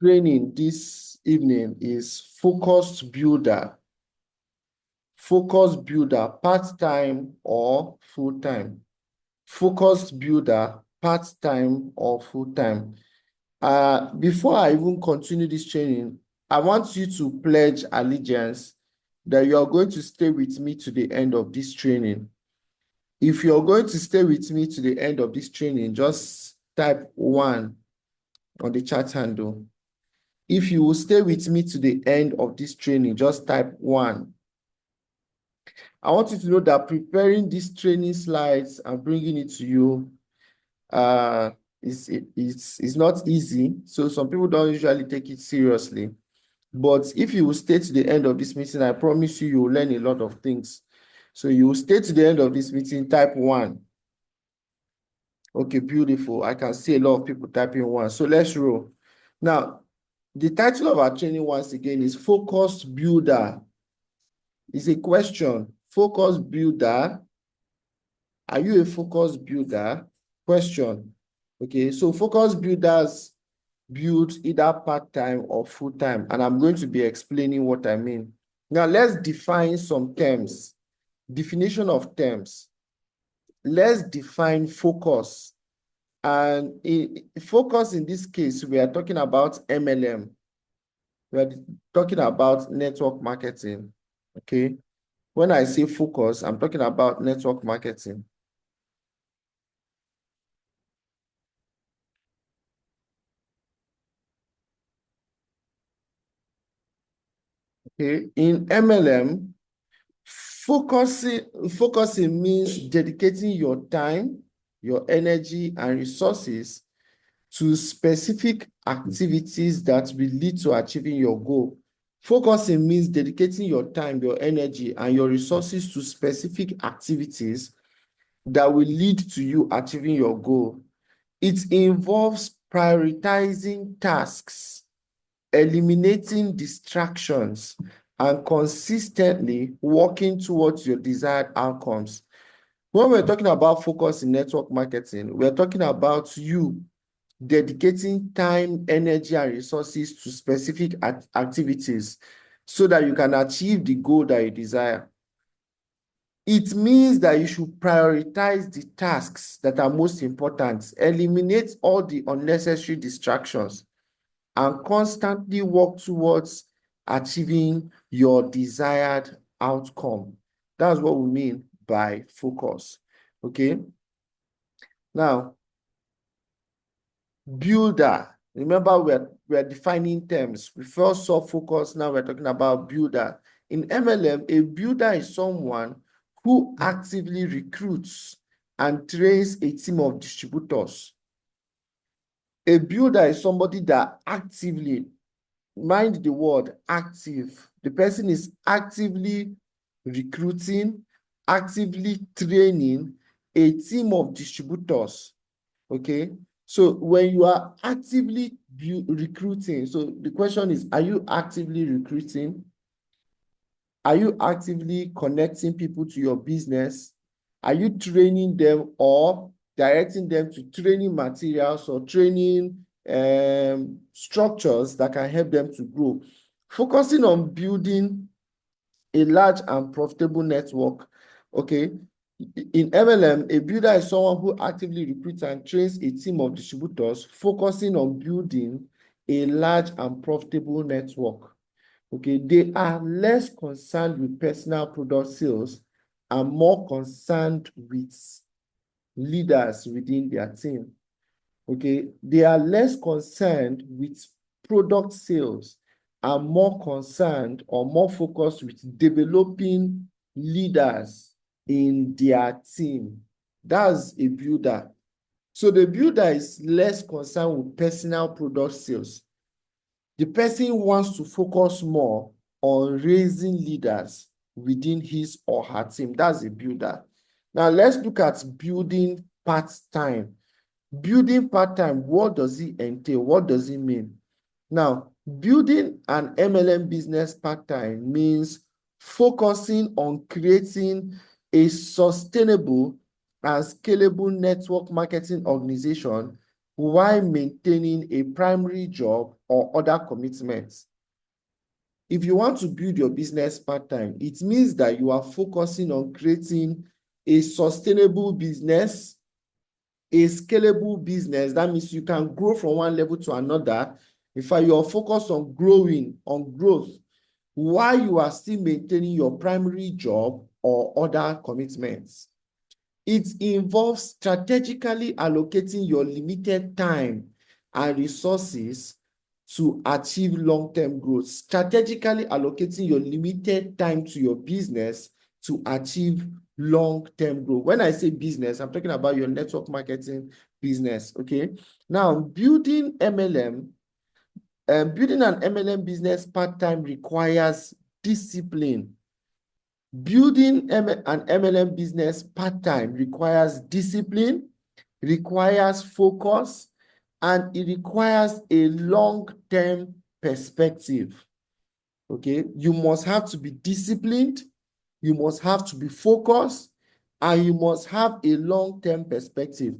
training this evening is Focused Builder. Focused Builder, part-time or full-time. Focused Builder, part-time or full-time. Before I even continue this training, I want you to pledge allegiance that you are going to stay with me to the end of this training. If you're going to stay with me to the end of this training, just type 1 on the chat handle. If you will stay with me to the end of this training, just type 1. I want you to know that preparing these training slides and bringing it to you it's not easy. So some people don't usually take it seriously. But if you will stay to the end of this meeting, I promise you will learn a lot of things. So you will stay to the end of this meeting, type 1. Okay, beautiful. I can see a lot of people typing 1. So let's roll. Now, the title of our training once again is Focused Builder. It's a question. Focused Builder. Are you a focused builder? Question. Okay, so focused builders build either part-time or full-time, and I'm going to be explaining what I mean. Now, let's define some terms. Definition of terms. Let's define focus. And focus in this case, we are talking about MLM. We are talking about network marketing. Okay. When I say focus, I'm talking about network marketing. Okay. In MLM, focusing means dedicating your time, your energy, and resources to specific activities that will lead to achieving your goal. Focusing means dedicating your time, your energy, and your resources to specific activities that will lead to you achieving your goal. It involves prioritizing tasks, eliminating distractions, and consistently working towards your desired outcomes. When we're talking about focus in network marketing, we're talking about you dedicating time, energy, and resources to specific activities so that you can achieve the goal that you desire. It means that you should prioritize the tasks that are most important, eliminate all the unnecessary distractions, and constantly work towards achieving your desired outcome. That's what we mean by focus. Okay. Now, builder. Remember, we're defining terms. We first saw focus, now we're talking about builder. In MLM, a builder is someone who actively recruits and trains a team of distributors. A builder is somebody that actively, mind the word active. The person is actively recruiting, actively training a team of distributors. Okay. So when you are actively recruiting, so the question is, are you actively recruiting? Are you actively connecting people to your business? Are you training them or directing them to training materials or training structures that can help them to grow? Focusing on building a large and profitable network. Okay. In MLM, a builder is someone who actively recruits and trains a team of distributors, focusing on building a large and profitable network. Okay, they are less concerned with personal product sales and more concerned with leaders within their team. Okay, they are less concerned with product sales and more concerned or more focused with developing leaders in their team. That's a builder. So the builder is less concerned with personal product sales. The person wants to focus more on raising leaders within his or her team. That's a builder. Now let's look at building part-time. Building part-time, what does it entail? What does it mean? Now, building an MLM business part-time means focusing on creating a sustainable and scalable network marketing organization while maintaining a primary job or other commitments. If you want to build your business part-time, it means that you are focusing on creating a sustainable business, a scalable business. That means you can grow from one level to another. In fact, you are focused on growth, while you are still maintaining your primary job or other commitments. It involves strategically allocating your limited time and resources to achieve long-term growth. Strategically allocating your limited time to your business to achieve long-term growth. When I say business, I'm talking about your network marketing business, okay? Now, building an MLM business part-time requires discipline. Building an MLM business part-time requires discipline, requires focus, and it requires a long-term perspective. Okay, you must have to be disciplined, you must have to be focused, and you must have a long-term perspective.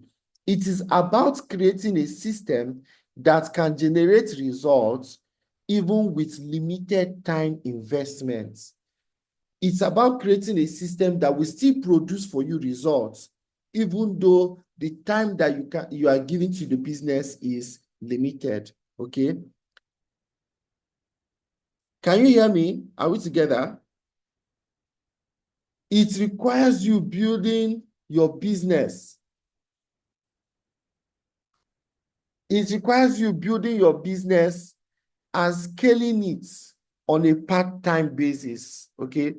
It is about creating a system that can generate results even with limited time investments. It's about creating a system that will still produce for you results, even though the time that you are giving to the business is limited. Okay. Can you hear me? Are we together? It requires you building your business. It requires you building your business and scaling it on a part-time basis. Okay.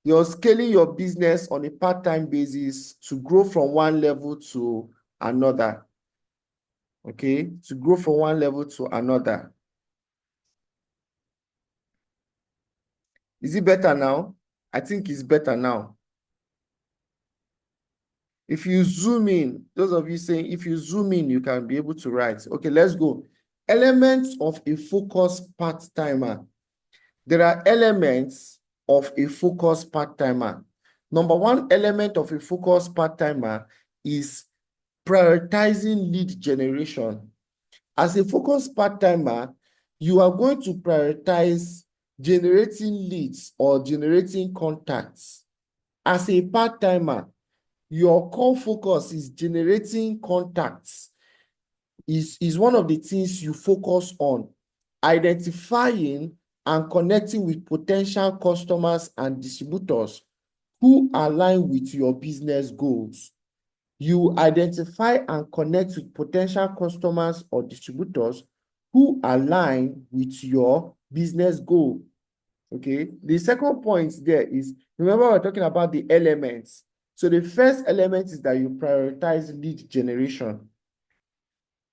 You're scaling your business on a part-time basis to grow from one level to another. Okay, to grow from one level to another. Is it better now? I think it's better now. If you zoom in, those of you saying if you zoom in, you can be able to write. Okay, let's go. Elements of a focused part-timer. There are elements of a focused part-timer. Number one element of a focused part-timer is prioritizing lead generation. As a focused part-timer, you are going to prioritize generating leads or generating contacts. As a part-timer, your core focus is generating contacts. Is one of the things you focus on, identifying and connecting with potential customers and distributors who align with your business goals. You identify and connect with potential customers or distributors who align with your business goal. Okay. The second point there is, remember we're talking about the elements. So the first element is that you prioritize lead generation.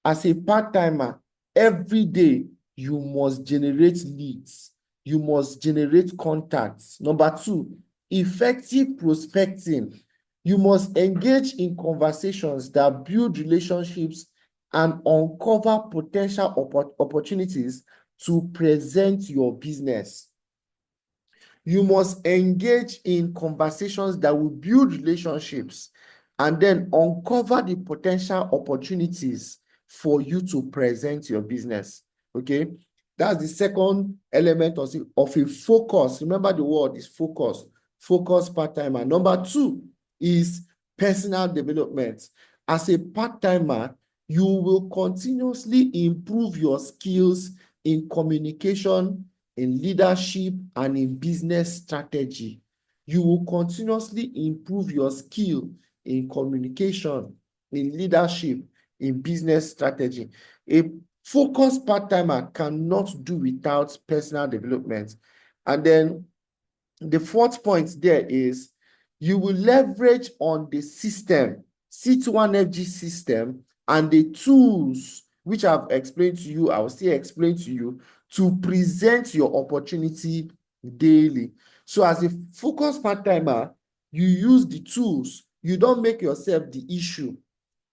As a part-timer, every day you must generate leads. You must generate contacts. Number two, effective prospecting. You must engage in conversations that build relationships and uncover potential opportunities to present your business. You must engage in conversations that will build relationships and then uncover the potential opportunities for you to present your business. Okay, that's the second element of a focus. Remember, the word is focus. Focus part-timer. Number two is personal development. As a part-timer, you will continuously improve your skills in communication, in leadership, and in business strategy. You will continuously improve your skill in communication, in leadership, in business strategy. A focused part-timer cannot do without personal development. And then the fourth point there is you will leverage on the system, C21FG system, and the tools which I've explained to you, I will still explain to you, to present your opportunity daily. So as a focused part-timer, you use the tools. You don't make yourself the issue.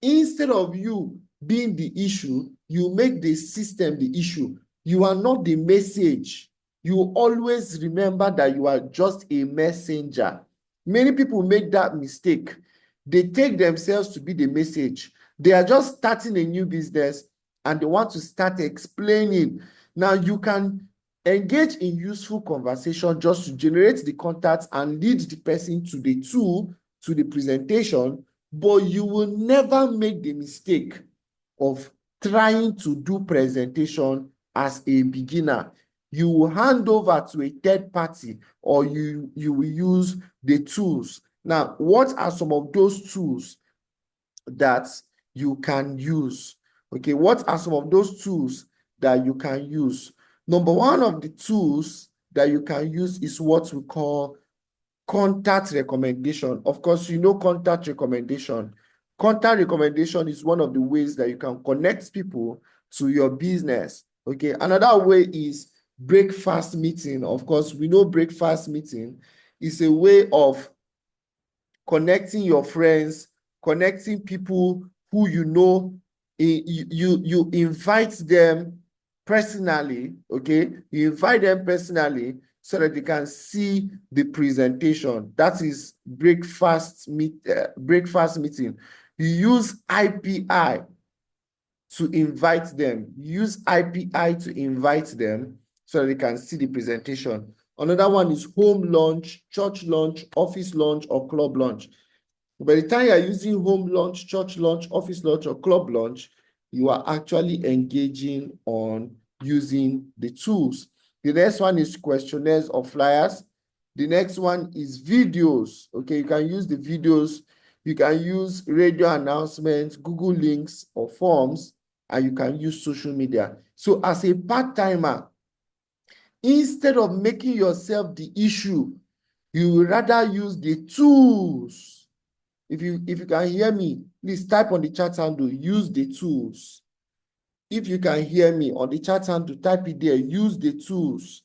Instead of you being the issue, you make the system the issue. You are not the message. You always remember that you are just a messenger. Many people make that mistake. They take themselves to be the message. They are just starting a new business and they want to start explaining. Now you can engage in useful conversation just to generate the contacts and lead the person to the tool, to the presentation, but you will never make the mistake of trying to do presentation as a beginner. You will hand over to a third party, or you will use the tools. Now, what are some of those tools that you can use? Okay, what are some of those tools that you can use? Number one of the tools that you can use is what we call contact recommendation. Of course, you know contact recommendation. Contact recommendation is one of the ways that you can connect people to your business. Okay, another way is breakfast meeting. Of course, we know breakfast meeting is a way of connecting your friends, connecting people who you know. You invite them personally, okay? You invite them personally so that they can see the presentation. That is breakfast meeting. You use IPI to invite them. Use IPI to invite them so that they can see the presentation. Another one is home lunch, church lunch, office lunch, or club lunch. By the time you are using home lunch, church lunch, office lunch, or club lunch, you are actually engaging on using the tools. The next one is questionnaires or flyers. The next one is videos. Okay, you can use the videos. You can use radio announcements, Google links, or forms, and you can use social media. So as a part-timer, instead of making yourself the issue, you will rather use the tools. If you can hear me, please type on the chat handle, use the tools. If you can hear me on the chat handle, type it there, use the tools.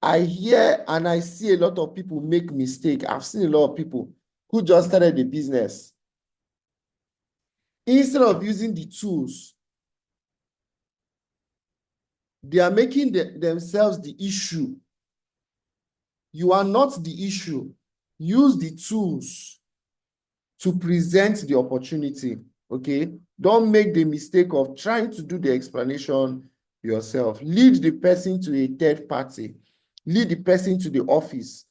I hear and I see a lot of people make mistakes. I've seen a lot of people who just started a business. Instead of using the tools, they are making themselves the issue. You are not the issue. Use the tools to present the opportunity, okay? Don't make the mistake of trying to do the explanation yourself. Lead the person to a third party. Lead the person to the office.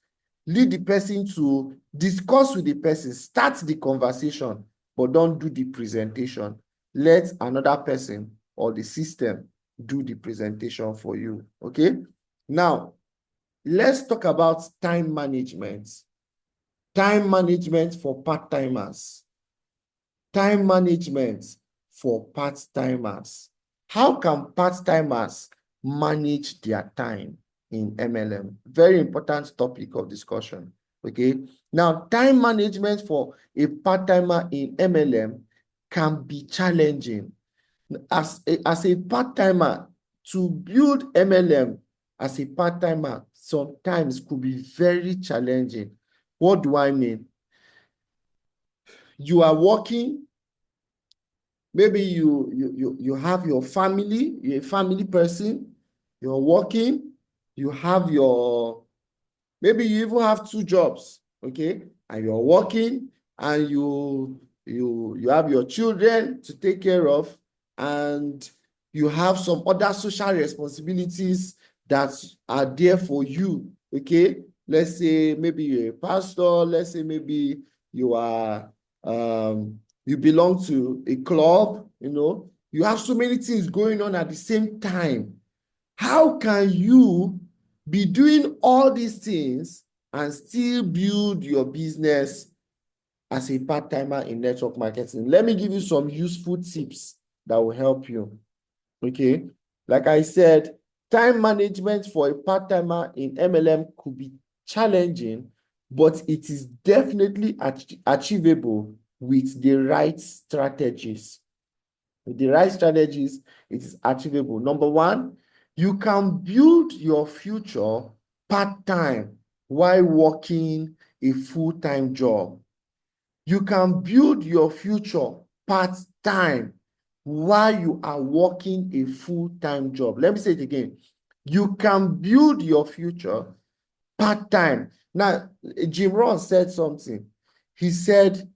Lead the person to discuss with the person. Start the conversation, but don't do the presentation. Let another person or the system do the presentation for you, okay? Now, let's talk about time management. Time management for part-timers. Time management for part-timers. How can part-timers manage their time in MLM? Very important topic of discussion, okay? Now, time management for a part-timer in MLM can be challenging. As a part-timer, to build MLM as a part-timer sometimes could be very challenging. What do I mean? You are working, maybe you have your family, you're a family person, you're working, you have maybe you even have 2 jobs, okay? And you're working and you have your children to take care of, and you have some other social responsibilities that are there for you, okay? Let's say maybe you're a pastor, let's say maybe you are you belong to a club, you know, you have so many things going on at the same time. How can you be doing all these things and still build your business as a part-timer in network marketing? Let me give you some useful tips that will help you, okay? Like I said, time management for a part-timer in MLM could be challenging, but it is definitely achievable with the right strategies. With the right strategies, it is achievable. Number one, you can build your future part-time while working a full-time job. You can build your future part-time while you are working a full-time job. Let me say it again. You can build your future part-time. Now, Jim Rohn said something. He said,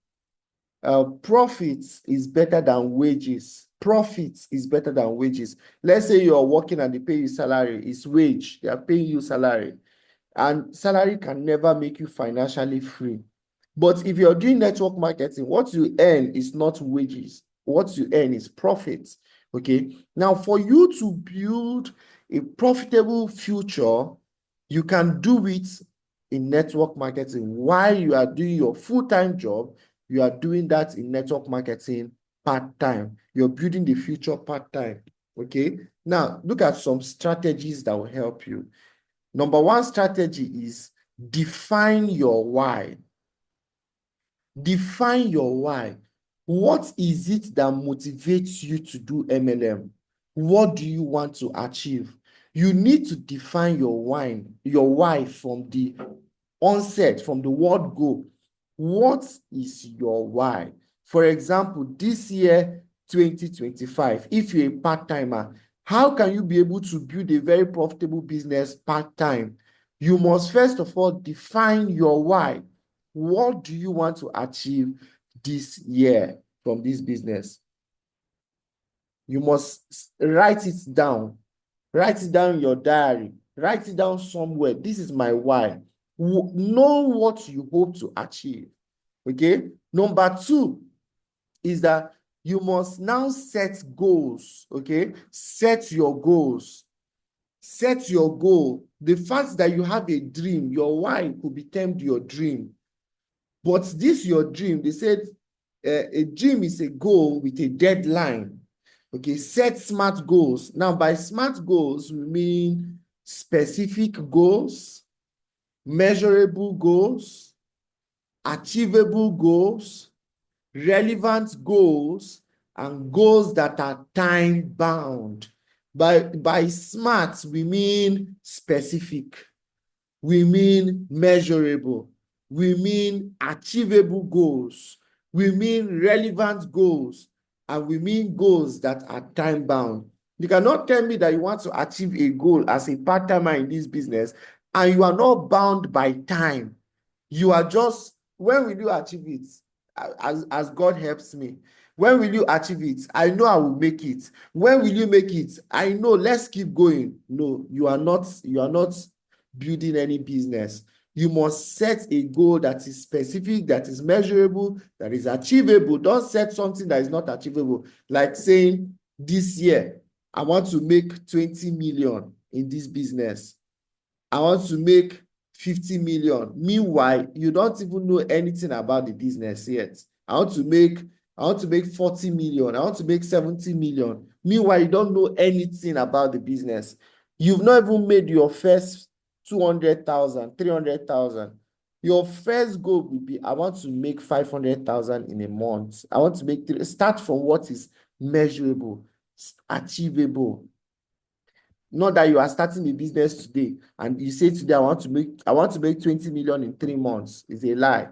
profits is better than wages. Profits is better than wages. Let's say you're working and they pay you salary. It's wage. They are paying you salary. And salary can never make you financially free. But if you're doing network marketing, what you earn is not wages. What you earn is profits. Okay. Now, for you to build a profitable future, you can do it in network marketing. While you are doing your full-time job, you are doing that in network marketing part-time. You're building the future part-time. Okay. Now, look at some strategies that will help you. Number one strategy is define your why. Define your why. What is it that motivates you to do MLM? What do you want to achieve? You need to define your why from the onset, from the word go. What is your why? For example, this year, 2025, if you're a part-timer, how can you be able to build a very profitable business part-time? You must first of all define your why. What do you want to achieve this year from this business? You must write it down. Write it down in your diary. Write it down somewhere. This is my why. Know what you hope to achieve. Okay. Number two is that you must now set goals. Okay. Set your goals. Set your goal. The fact that you have a dream, your why could be termed your dream. But this your dream, they said a dream is a goal with a deadline. Okay, set smart goals. Now, by smart goals, we mean specific goals, measurable goals, achievable goals, relevant goals, and goals that are time-bound. By smart, we mean specific. We mean measurable. We mean achievable goals. We mean relevant goals. And we mean goals that are time-bound. You cannot tell me that you want to achieve a goal as a part-timer in this business and you are not bound by time. You are just, when will you achieve it? As God helps me. When will you achieve it? I know I will make it. When will you make it? I know, let's keep going. No, you are not building any business. You must set a goal that is specific, that is measurable, that is achievable. Don't set something that is not achievable. Like saying, this year, I want to make 20 million in this business. I want to make 50 million. Meanwhile, you don't even know anything about the business yet. I want to make 40 million. I want to make 70 million. Meanwhile, you don't know anything about the business. You've not even made your first 200,000, 300,000. Your first goal will be, I want to make 500,000 in a month. I want to start from what is measurable, achievable. Not that you are starting a business today and you say today, I want to make 20 million in 3 months. It's a lie.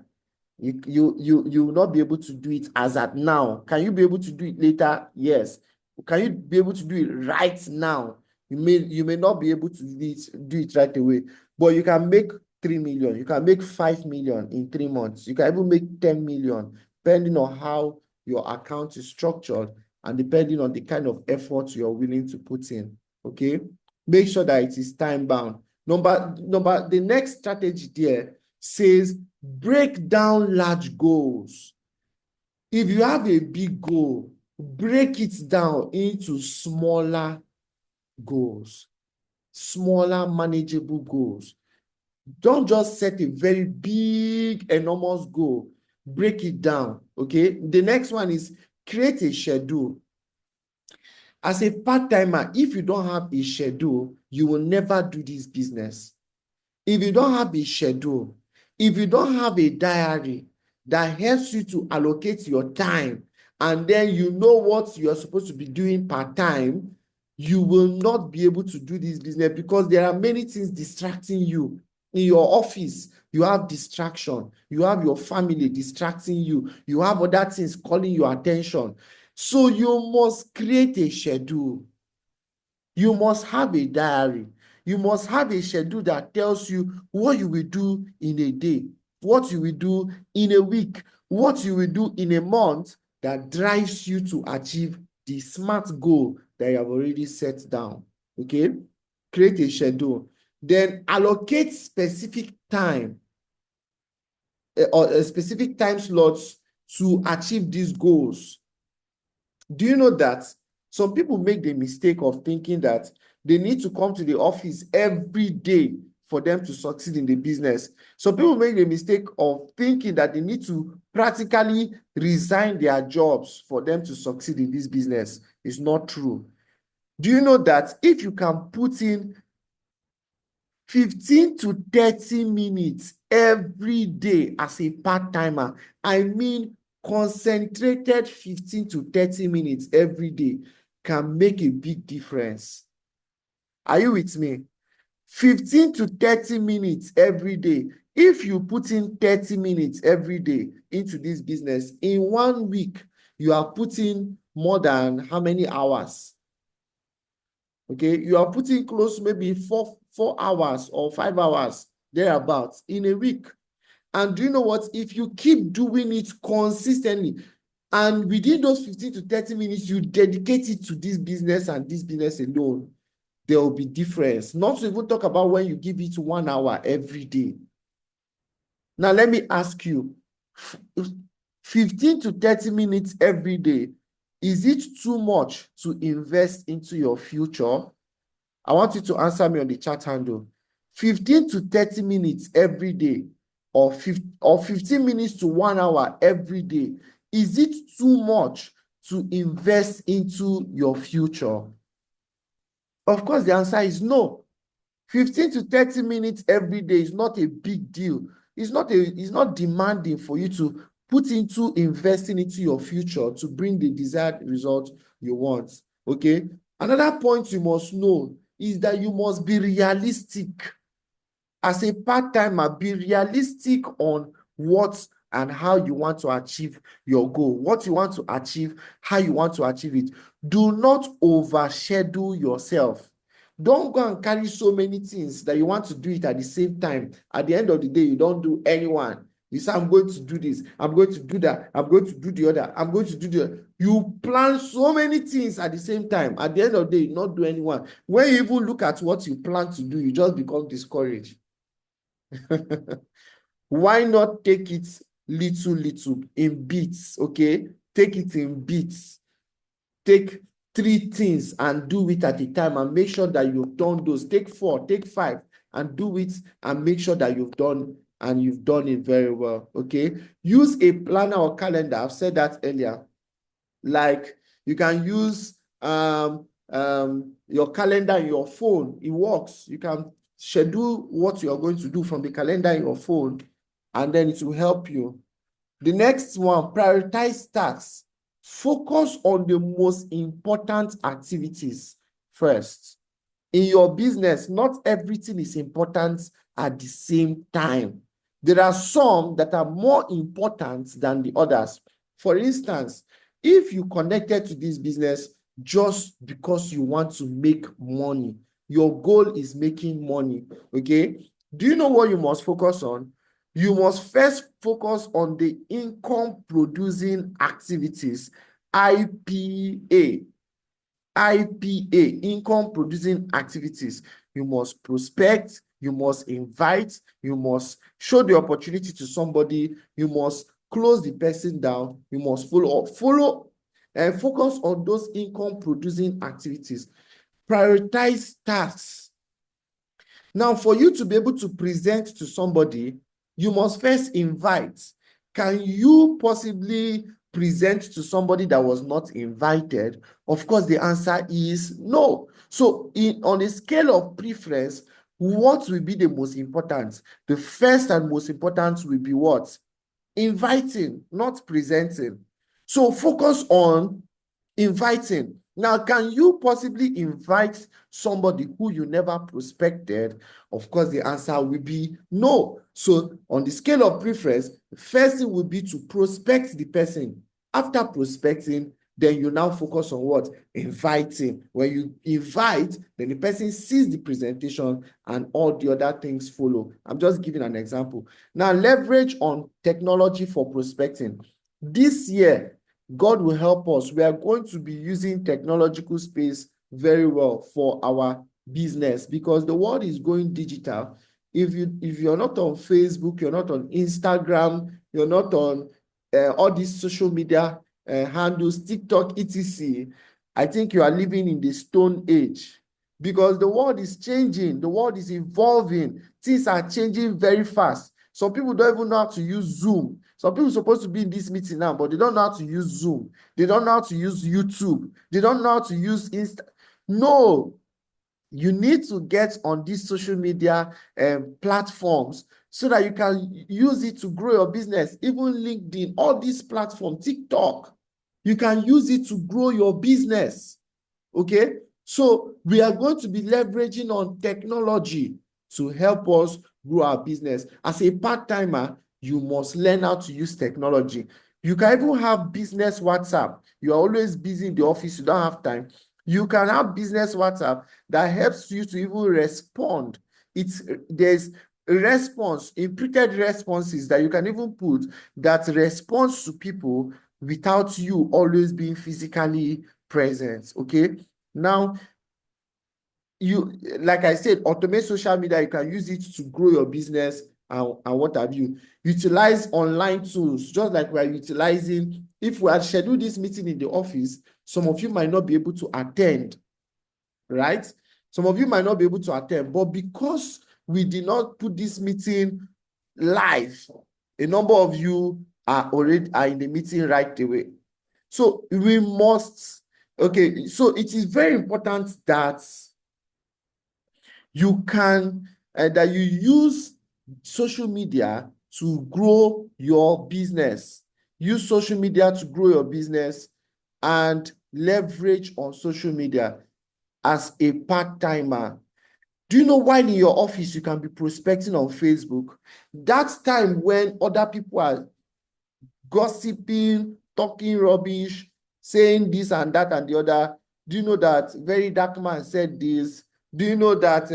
You will not be able to do it as at now. Can you be able to do it later? Yes. Can you be able to do it right now? You may not be able to do it right away, but you can make 3 million. You can make 5 million in 3 months. You can even make 10 million, depending on how your account is structured and depending on the kind of effort you're willing to put in. Okay, make sure that it is time bound. The next strategy there says break down large goals. If you have a big goal, break it down into smaller goals, smaller manageable goals. Don't just set a very big, enormous goal. Break it down. Okay, the next one is create a schedule. As a part-timer, if you don't have a schedule, you will never do this business. If you don't have a schedule, if you don't have a diary that helps you to allocate your time, and then you know what you're supposed to be doing part-time, you will not be able to do this business because there are many things distracting you. In your office, you have distraction. You have your family distracting you. You have other things calling your attention. So you must create a schedule. You must have a diary. You must have a schedule that tells you what you will do in a day, what you will do in a week, what you will do in a month that drives you to achieve the SMART goal that you have already set down. Okay? Create a schedule. Then allocate specific time or a specific time slots to achieve these goals. Do you know that some people make the mistake of thinking that they need to come to the office every day for them to succeed in the business? Some people make the mistake of thinking that they need to practically resign their jobs for them to succeed in this business. It's not true. Do you know that if you can put in 15 to 30 minutes every day as a part-timer, I mean concentrated 15 to 30 minutes every day, can make a big difference. Are you with me? 15 to 30 minutes every day. If you put in 30 minutes every day into this business, in 1 week, you are putting more than how many hours? Okay, you are putting close to maybe 4 hours or 5 hours thereabouts in a week. And do you know what? If you keep doing it consistently, and within those 15 to 30 minutes, you dedicate it to this business and this business alone, there will be difference. Not to even talk about when you give it 1 hour every day. Now, let me ask you, 15 to 30 minutes every day, is it too much to invest into your future? I want you to answer me on the chat handle. 15 to 30 minutes every day, or 15 minutes to 1 hour every day, is it too much to invest into your future? Of course, the answer is no. 15 to 30 minutes every day is not a big deal. It's not demanding for you to put into investing into your future to bring the desired result you want. Okay? Another point you must know is that you must be realistic. As a part-timer, be realistic on what and how you want to achieve your goal, what you want to achieve, how you want to achieve it. Do not overschedule yourself. Don't go and carry so many things that you want to do it at the same time. At the end of the day, you don't do any one. You say, I'm going to do this, I'm going to do that, I'm going to do the other, I'm going to do the other. You plan so many things at the same time. At the end of the day, you not do any one. When you even look at what you plan to do, you just become discouraged. Why not take it little in bits? Okay, take it in bits. Take 3 things and do it at a time and make sure that you've done those. Take 4, take 5 and do it and make sure that you've done it very well. Okay, use a planner or calendar. I've said that earlier. Like you can use your calendar in your phone. It works. You can schedule what you are going to do from the calendar in your phone, and then it will help you. The next one, prioritize tasks. Focus on the most important activities first. In your business, not everything is important at the same time. There are some that are more important than the others. For instance, if you connected to this business just because you want to make money, your goal is making money, okay? Do you know what you must focus on? You must first focus on the income producing activities, IPA. IPA, income producing activities. You must prospect, you must invite, you must show the opportunity to somebody, you must close the person down, you must follow and focus on those income producing activities. Prioritize tasks. Now, for you to be able to present to somebody, you must first invite. Can you possibly present to somebody that was not invited? Of course, the answer is no. So on a scale of preference, what will be the most important? The first and most important will be what? Inviting, not presenting. So focus on inviting. Now, can you possibly invite somebody who you never prospected? Of course, the answer will be no. So on the scale of preference, the first thing will be to prospect the person. After prospecting, Then you now focus on what? Inviting. When you invite, then the person sees the presentation and all the other things follow. I'm just giving an example. Now, leverage on technology for prospecting. This year, God will help us. We are going to be using technological space very well for our business because the world is going digital. If you're not on Facebook, you're not on Instagram, you're not on all these social media handles, TikTok, etc. I think you are living in the stone age because the world is changing, the world is evolving, things are changing very fast. Some people don't even know how to use Zoom. Some people are supposed to be in this meeting now, but they don't know how to use Zoom. They don't know how to use YouTube. They don't know how to use Insta. No, you need to get on these social media platforms so that you can use it to grow your business. Even LinkedIn, all these platforms, TikTok, you can use it to grow your business. Okay, so we are going to be leveraging on technology to help us grow our business. As a part-timer, you must learn how to use technology. You can even have business WhatsApp. You are always busy in the office, you don't have time. You can have business WhatsApp that helps you to even respond. There's a response, imprinted responses that you can even put that responds to people without you always being physically present. Okay, now you, like I said, automate social media. You can use it to grow your business and what have you. Utilize online tools, just like we are utilizing. If we had scheduled this meeting in the office, some of you might not be able to attend, right? Some of you might not be able to attend, but because we did not put this meeting live, a number of you are already in the meeting right away. So we must, okay, so it is very important that you can, that you use social media to grow your business. Use social media to grow your business and leverage on social media as a part-timer. Do you know why in your office you can be prospecting on Facebook? That time when other people are gossiping, talking rubbish, saying this and that and the other. Do you know that Very Dark Man said this? Do you know that,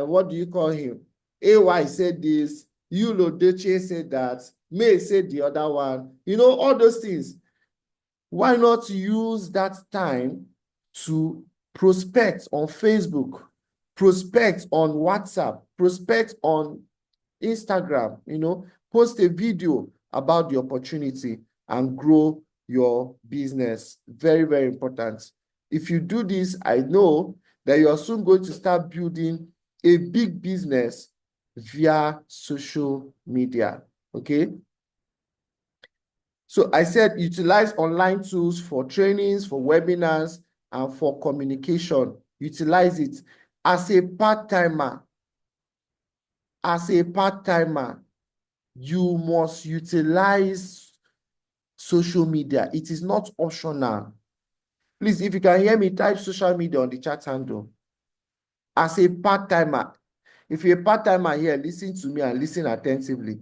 what do you call him? AY said this. Yulo Deche said that. May said the other one. You know, all those things. Why not use that time to prospect on Facebook, prospect on WhatsApp, prospect on Instagram, you know, post a video about the opportunity and grow your business. Very, very important. If you do this, I know that you are soon going to start building a big business via social media. Okay. So I said utilize online tools for trainings, for webinars, and for communication. Utilize it as a part-timer. As a part-timer, you must utilize social media. It is not optional. Please, if you can hear me, type social media on the chat handle. As a part-timer, if you're a part-timer here, listen to me and listen attentively.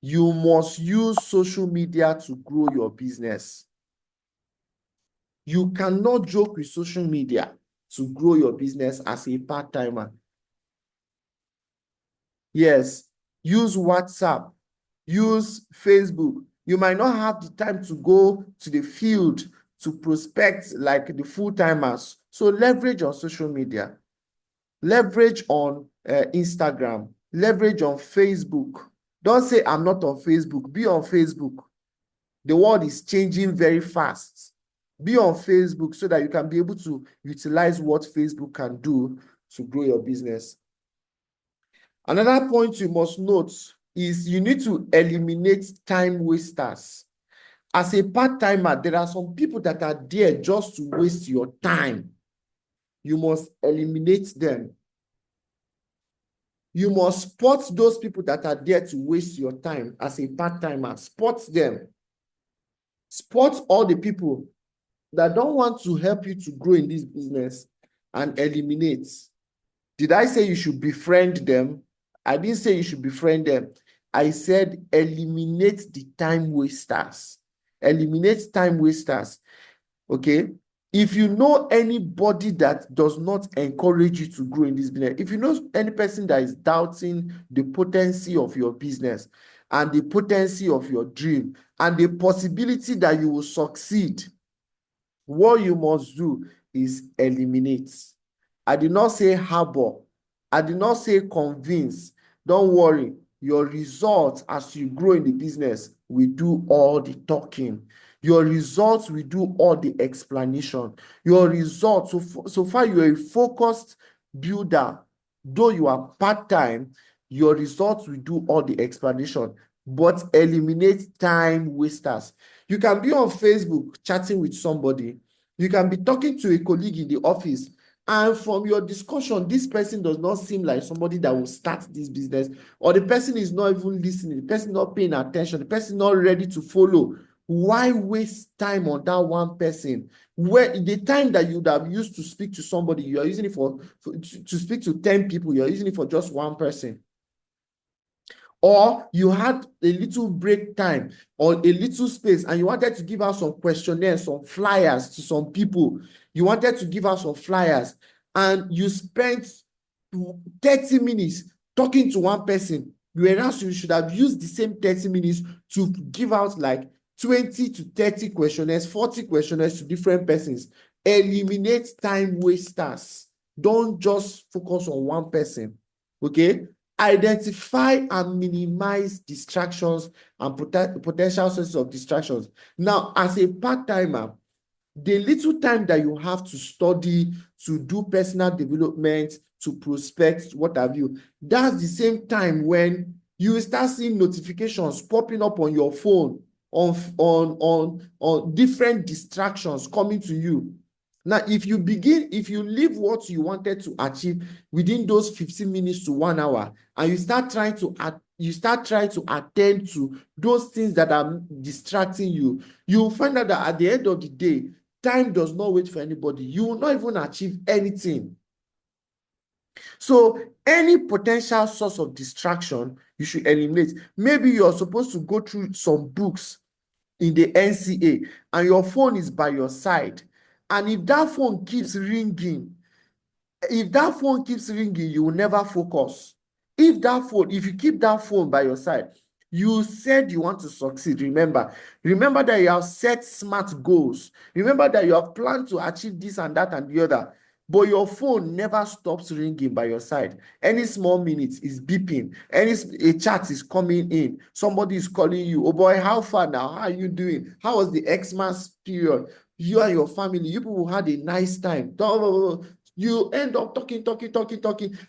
You must use social media to grow your business. You cannot joke with social media to grow your business as a part-timer. Yes, use WhatsApp, use Facebook. You might not have the time to go to the field to prospect like the full-timers. So leverage on social media, leverage on Instagram, leverage on Facebook. Don't say, I'm not on Facebook. Be on Facebook. The world is changing very fast. Be on Facebook so that you can be able to utilize what Facebook can do to grow your business. Another point you must note is you need to eliminate time wasters. As a part-timer, there are some people that are there just to waste your time. You must eliminate them. You must spot those people that are there to waste your time as a part-timer. Spot them. Spot all the people that don't want to help you to grow in this business and eliminate. Did I say you should befriend them? I didn't say you should befriend them. I said eliminate the time wasters. Eliminate time wasters. Okay. If you know anybody that does not encourage you to grow in this business, if you know any person that is doubting the potency of your business and the potency of your dream and the possibility that you will succeed, what you must do is eliminate. I did not say harbor. I did not say convince. Don't worry. Your results as you grow in the business will do all the talking. Your results will do all the explanation. Your results, so far you're a focused builder. Though you are part-time, your results will do all the explanation. But eliminate time wasters. You can be on Facebook chatting with somebody. You can be talking to a colleague in the office, and from your discussion, this person does not seem like somebody that will start this business, or the person is not even listening, the person not paying attention, the person not ready to follow. Why waste time on that one person? Where the time that you would have used to speak to somebody, you are using it to speak to 10 people, you're using it for just one person. Or you had a little break time or a little space and you wanted to give out some questionnaires, some flyers to some people. You wanted to give out some flyers and you spent 30 minutes talking to one person, whereas you should have used the same 30 minutes to give out like 20 to 30 questionnaires, 40 questionnaires to different persons. Eliminate time wasters. Don't just focus on one person. Okay? Identify and minimize distractions and potential sources of distractions. Now, as a part-timer, the little time that you have to study, to do personal development, to prospect, what have you, that's the same time when you will start seeing notifications popping up on your phone on different distractions coming to you. Now, if you leave what you wanted to achieve within those 15 minutes to 1 hour, and you start trying to attend to those things that are distracting you, you'll find out that at the end of the day, time does not wait for anybody. You will not even achieve anything. So any potential source of distraction, you should eliminate. Maybe you're supposed to go through some books in the NCA and your phone is by your side. And if that phone keeps ringing, you will never focus. If you keep that phone by your side, you said you want to succeed. Remember that you have set smart goals. Remember that you have planned to achieve this and that and the other. But your phone never stops ringing by your side. Any small minute is beeping. A chat is coming in. Somebody is calling you. Oh boy, how far now? How are you doing? How was the Xmas period? You and your family, you people had a nice time. You end up talking.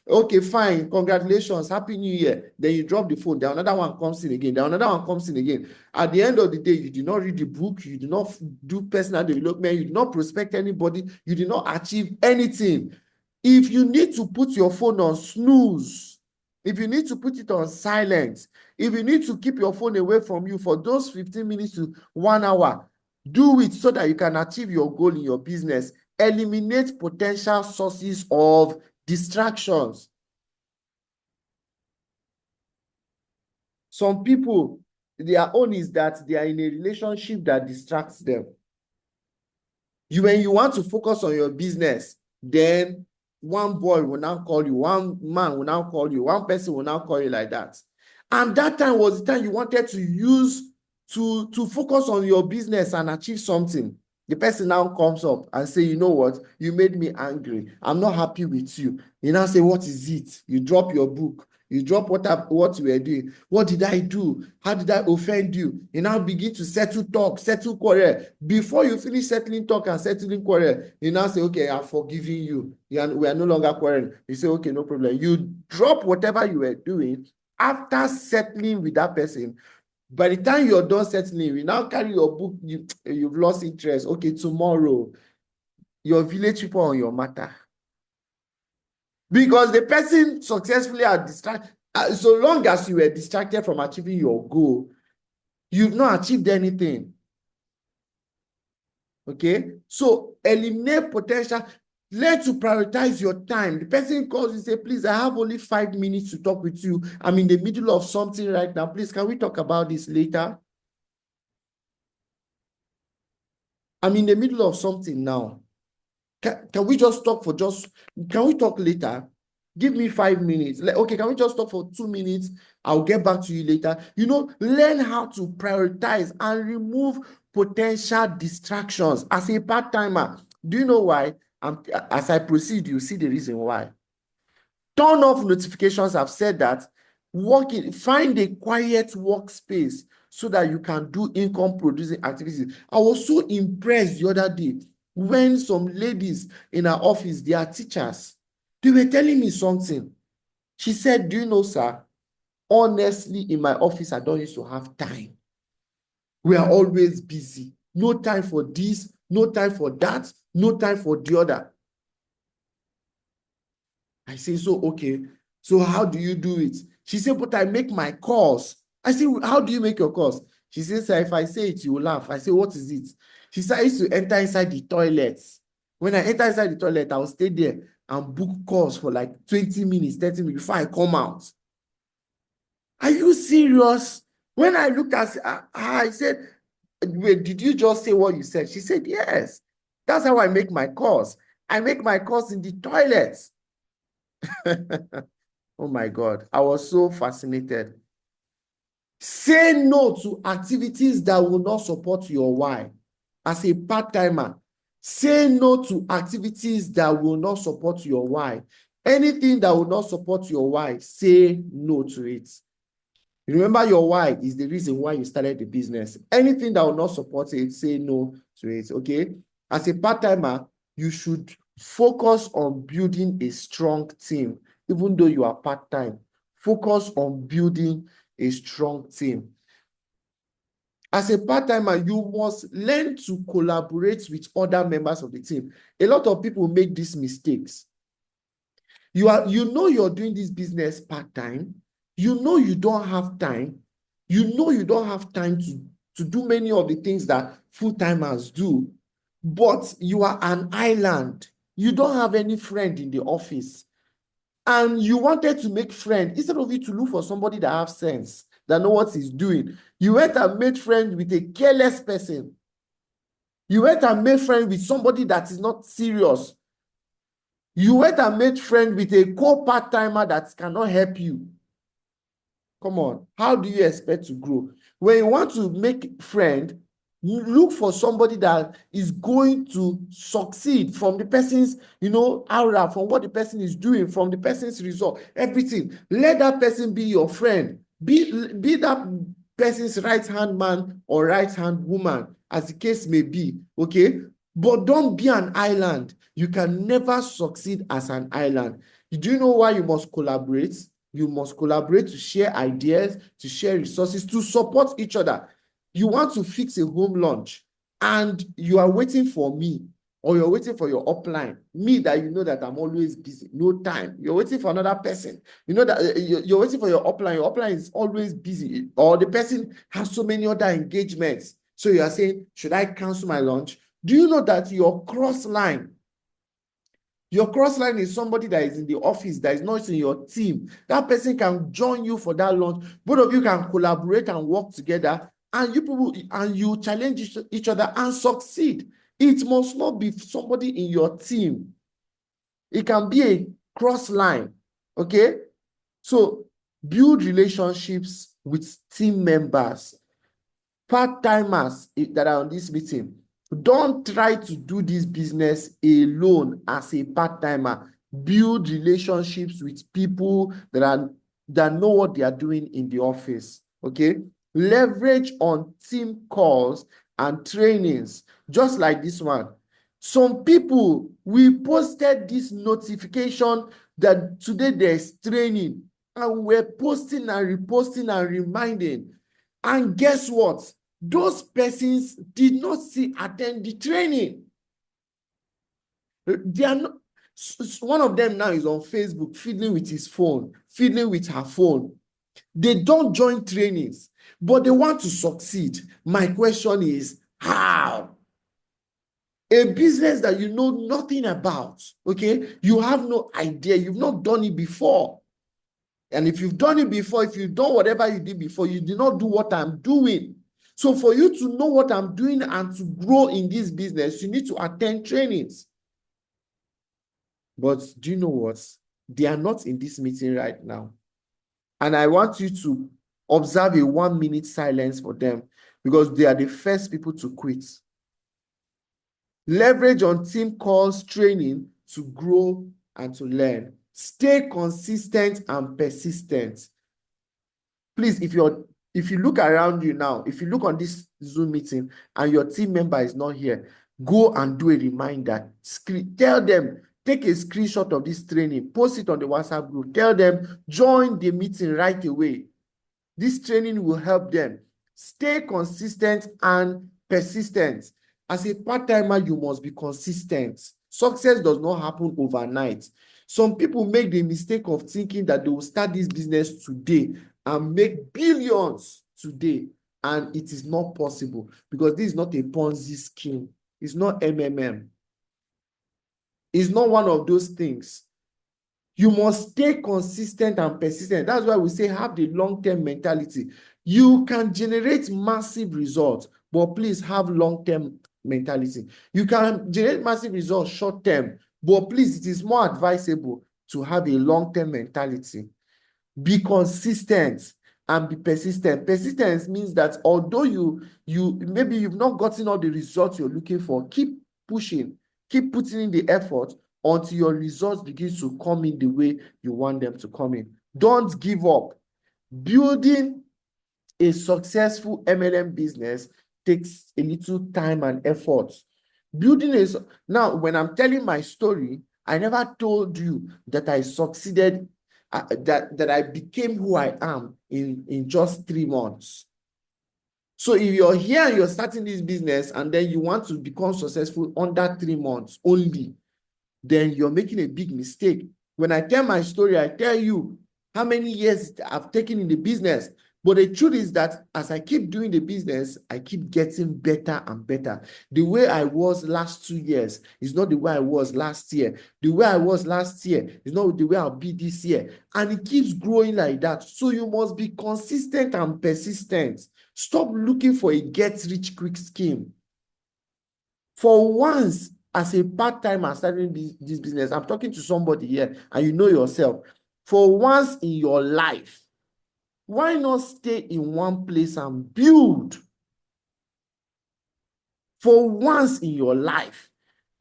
Okay, fine. Congratulations. Happy New Year. Then you drop the phone. Then another one comes in again. At the end of the day, you did not read the book. You did not do personal development. You did not prospect anybody. You did not achieve anything. If you need to put your phone on snooze, if you need to put it on silent, if you need to keep your phone away from you for those 15 minutes to 1 hour, do it so that you can achieve your goal in your business. Eliminate potential sources of distractions. Some people, their own is that they are in a relationship that distracts them. When you want to focus on your business, then one boy will now call you, one man will now call you, one person will now call you like that. And that time was the time you wanted to use to focus on your business and achieve something. The person now comes up and say, you know what? You made me angry. I'm not happy with you. You now say, what is it? You drop your book. You drop what you were doing. What did I do? How did I offend you? You now begin to settle quarrel. Before you finish settling talk and settling quarrel, you now say, okay, I'm forgiving you. We are no longer quarreling. You say, okay, no problem. You drop whatever you were doing after settling with that person. By the time you're done settling, you now carry your book, you've lost interest. Okay, tomorrow, your village people on your matter. Because the person successfully had distracted, so long as you were distracted from achieving your goal, you've not achieved anything. Okay? So eliminate potential. Learn to prioritize your time. The person calls you, say, please, I have only 5 minutes to talk with you. I'm in the middle of something right now. Please, can we talk about this later? I'm in the middle of something now. Can we just talk for can we talk later? Give me 5 minutes. Okay, can we just talk for 2 minutes? I'll get back to you later. Learn how to prioritize and remove potential distractions as a part-timer. Do you know why? As I proceed, you see the reason why. Turn off notifications. I've said that. Find a quiet workspace so that you can do income-producing activities. I was so impressed the other day when some ladies in our office, they are teachers, they were telling me something. She said, do you know, sir, honestly, in my office, I don't used to have time. We are always busy. No time for this, no time for that, no time for the other. I say, so, okay. So how do you do it? She said, but I make my calls. I say, how do you make your calls? She says, sir, if I say it, you will laugh. I say, what is it? She said, I used to enter inside the toilet. When I enter inside the toilet, I will stay there and book calls for like 20 minutes, 30 minutes before I come out. Are you serious? When I looked at her, I said, wait, did you just say what you said? She said, yes. That's how I make my calls. I make my calls in the toilet. Oh my God, I was so fascinated. Say no to activities that will not support your why. As a part-timer, say no to activities that will not support your why. Anything that will not support your why, say no to it. Remember, your why is the reason why you started the business. Anything that will not support it, say no to it, okay? As a part-timer, you should focus on building a strong team, even though you are part-time. Focus on building a strong team. As a part-timer, you must learn to collaborate with other members of the team. A lot of people make these mistakes. You're doing this business part-time. You don't have time. You don't have time to do many of the things that full-timers do. But you are an island. You don't have any friend in the office. And you wanted to make friends. Instead of you to look for somebody that has sense, that know what he's doing, you went and made friends with a careless person. You went and made friends with somebody that is not serious. You went and made friends with a co-part-timer that cannot help you. Come on, how do you expect to grow? When you want to make friend, look for somebody that is going to succeed from the person's, aura, from what the person is doing, from the person's result, everything. Let that person be your friend. Be that person's right-hand man or right-hand woman, as the case may be, okay? But don't be an island. You can never succeed as an island. Do you know why you must collaborate? You must collaborate to share ideas, to share resources, to support each other. You want to fix a home lunch and you are waiting for me, or you're waiting for your upline, me that you know that I'm always busy, no time. You're waiting for another person. You know that you're waiting for your upline is always busy, or the person has so many other engagements. So you are saying, should I cancel my lunch? Do you know that your cross line is somebody that is in the office, that is not in your team? That person can join you for that lunch. Both of you can collaborate and work together, and you challenge each other and succeed. It must not be somebody in your team. It can be a cross line, okay? So build relationships with team members, part-timers that are on this meeting. Don't try to do this business alone as a part-timer. Build relationships with people that know what they are doing in the office, okay? Leverage on team calls and trainings, just like this one. Some people, we posted this notification that today there's training, and we're posting and reposting and reminding. And guess what? Those persons did not attend the training. They are not. One of them now is on Facebook, fiddling with his phone, fiddling with her phone. They don't join trainings, but they want to succeed. My question is, how? A business that you know nothing about, okay? You have no idea. You've not done it before. And if you've done it before, if you've done whatever you did before, you did not do what I'm doing. So for you to know what I'm doing and to grow in this business, you need to attend trainings. But do you know what? They are not in this meeting right now. And I want you to observe a 1 minute silence for them because they are the first people to quit. Leverage on team calls training to grow and to learn. Stay consistent and persistent. Please, if you look around you now, if you look on this Zoom meeting and your team member is not here, go and do a reminder. Tell them, take a screenshot of this training, post it on the WhatsApp group. Tell them, join the meeting right away. This training will help them. Stay consistent and persistent. As a part-timer, you must be consistent. Success does not happen overnight. Some people make the mistake of thinking that they will start this business today and make billions today, and it is not possible because this is not a Ponzi scheme. It's not MMM. It's not one of those things. You must stay consistent and persistent. That's why we say have the long-term mentality. You can generate massive results, but please have long-term mentality. You can generate massive results short-term, but please, it is more advisable to have a long-term mentality. Be consistent and be persistent. Persistence means that although maybe you've not gotten all the results you're looking for, keep pushing, keep putting in the effort until your results begin to come in the way you want them to come in. Don't give up. Building a successful MLM business takes a little time and effort. Now, when I'm telling my story, I never told you that I succeeded, that I became who I am in just 3 months. So if you're here and you're starting this business and then you want to become successful under 3 months only, then you're making a big mistake. When I tell my story, I tell you how many years I've taken in the business. But the truth is that as I keep doing the business, I keep getting better and better. The way I was last 2 years is not the way I was last year. The way I was last year is not the way I'll be this year. And it keeps growing like that. So you must be consistent and persistent. Stop looking for a get-rich-quick scheme. For once, as a part-timer starting this business, I'm talking to somebody here and you know yourself. For once in your life, why not stay in one place and build? For once in your life,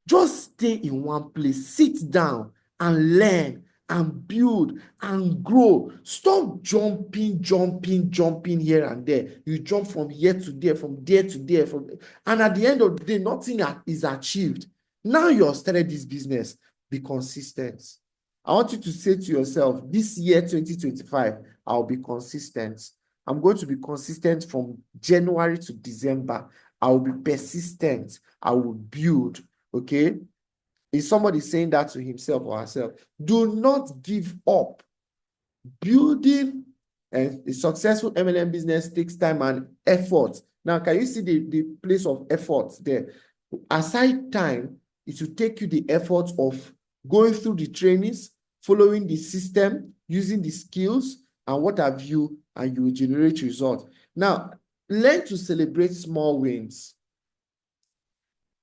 just stay in one place, sit down and learn and build and grow. Stop jumping here and there. You jump from here to there, from there to there, and at the end of the day, nothing is achieved. Now you've started this business. Be consistent. I want you to say to yourself, this year 2025, I'll be consistent. I'm going to be consistent from January to December. I will be persistent. I will build. Okay? Is somebody saying that to himself or herself? Do not give up. Building a successful MLM business takes time and effort. Now, can you see the place of effort there? Aside time, it will take you the effort of going through the trainings, following the system, using the skills, and what have you, and you will generate results. Now, learn to celebrate small wins.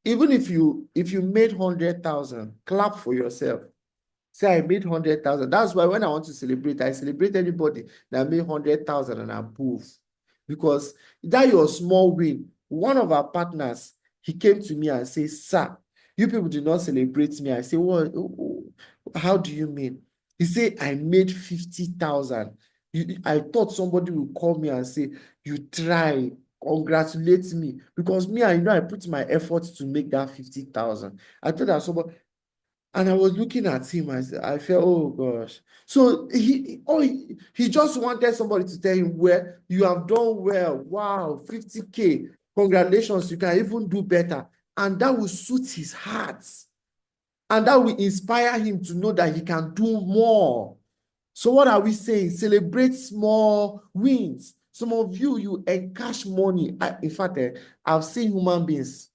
Even if you made 100,000, clap for yourself. Say, I made 100,000. That's why when I want to celebrate, I celebrate anybody that made 100,000 and above. Because that your small win. One of our partners, he came to me and said, sir, you people do not celebrate me. I say, well, how do you mean? He said, I made 50,000. I thought somebody would call me and say, you try, congratulate me. Because me, I know I put my effort to make that 50,000. I thought that somebody, and I was looking at him, I felt, oh gosh. So he just wanted somebody to tell him, well, you have done well. Wow, 50K. Congratulations, you can even do better. And that will suit his heart. And that will inspire him to know that he can do more. So what are we saying? Celebrate small wins. Some of you encash money. In fact, I've seen human beings.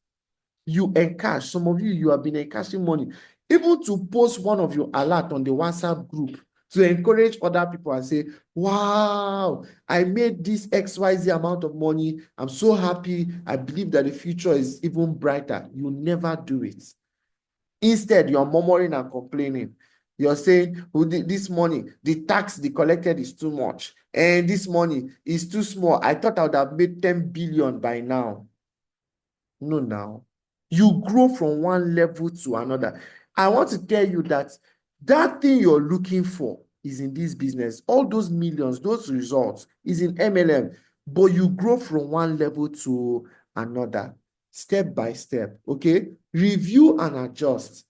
You encash. Some of you have been encashing money. Even to post one of your alert on the WhatsApp group to encourage other people and say, wow, I made this XYZ amount of money. I'm so happy. I believe that the future is even brighter. You never do it. Instead, you're murmuring and complaining. You're saying, oh, this money, the tax they collected is too much. And this money is too small. I thought I would have made 10 billion by now. No, now. You grow from one level to another. I want to tell you that that thing you're looking for is in this business. All those millions, those results is in MLM, but you grow from one level to another, step by step, okay? Review and adjust.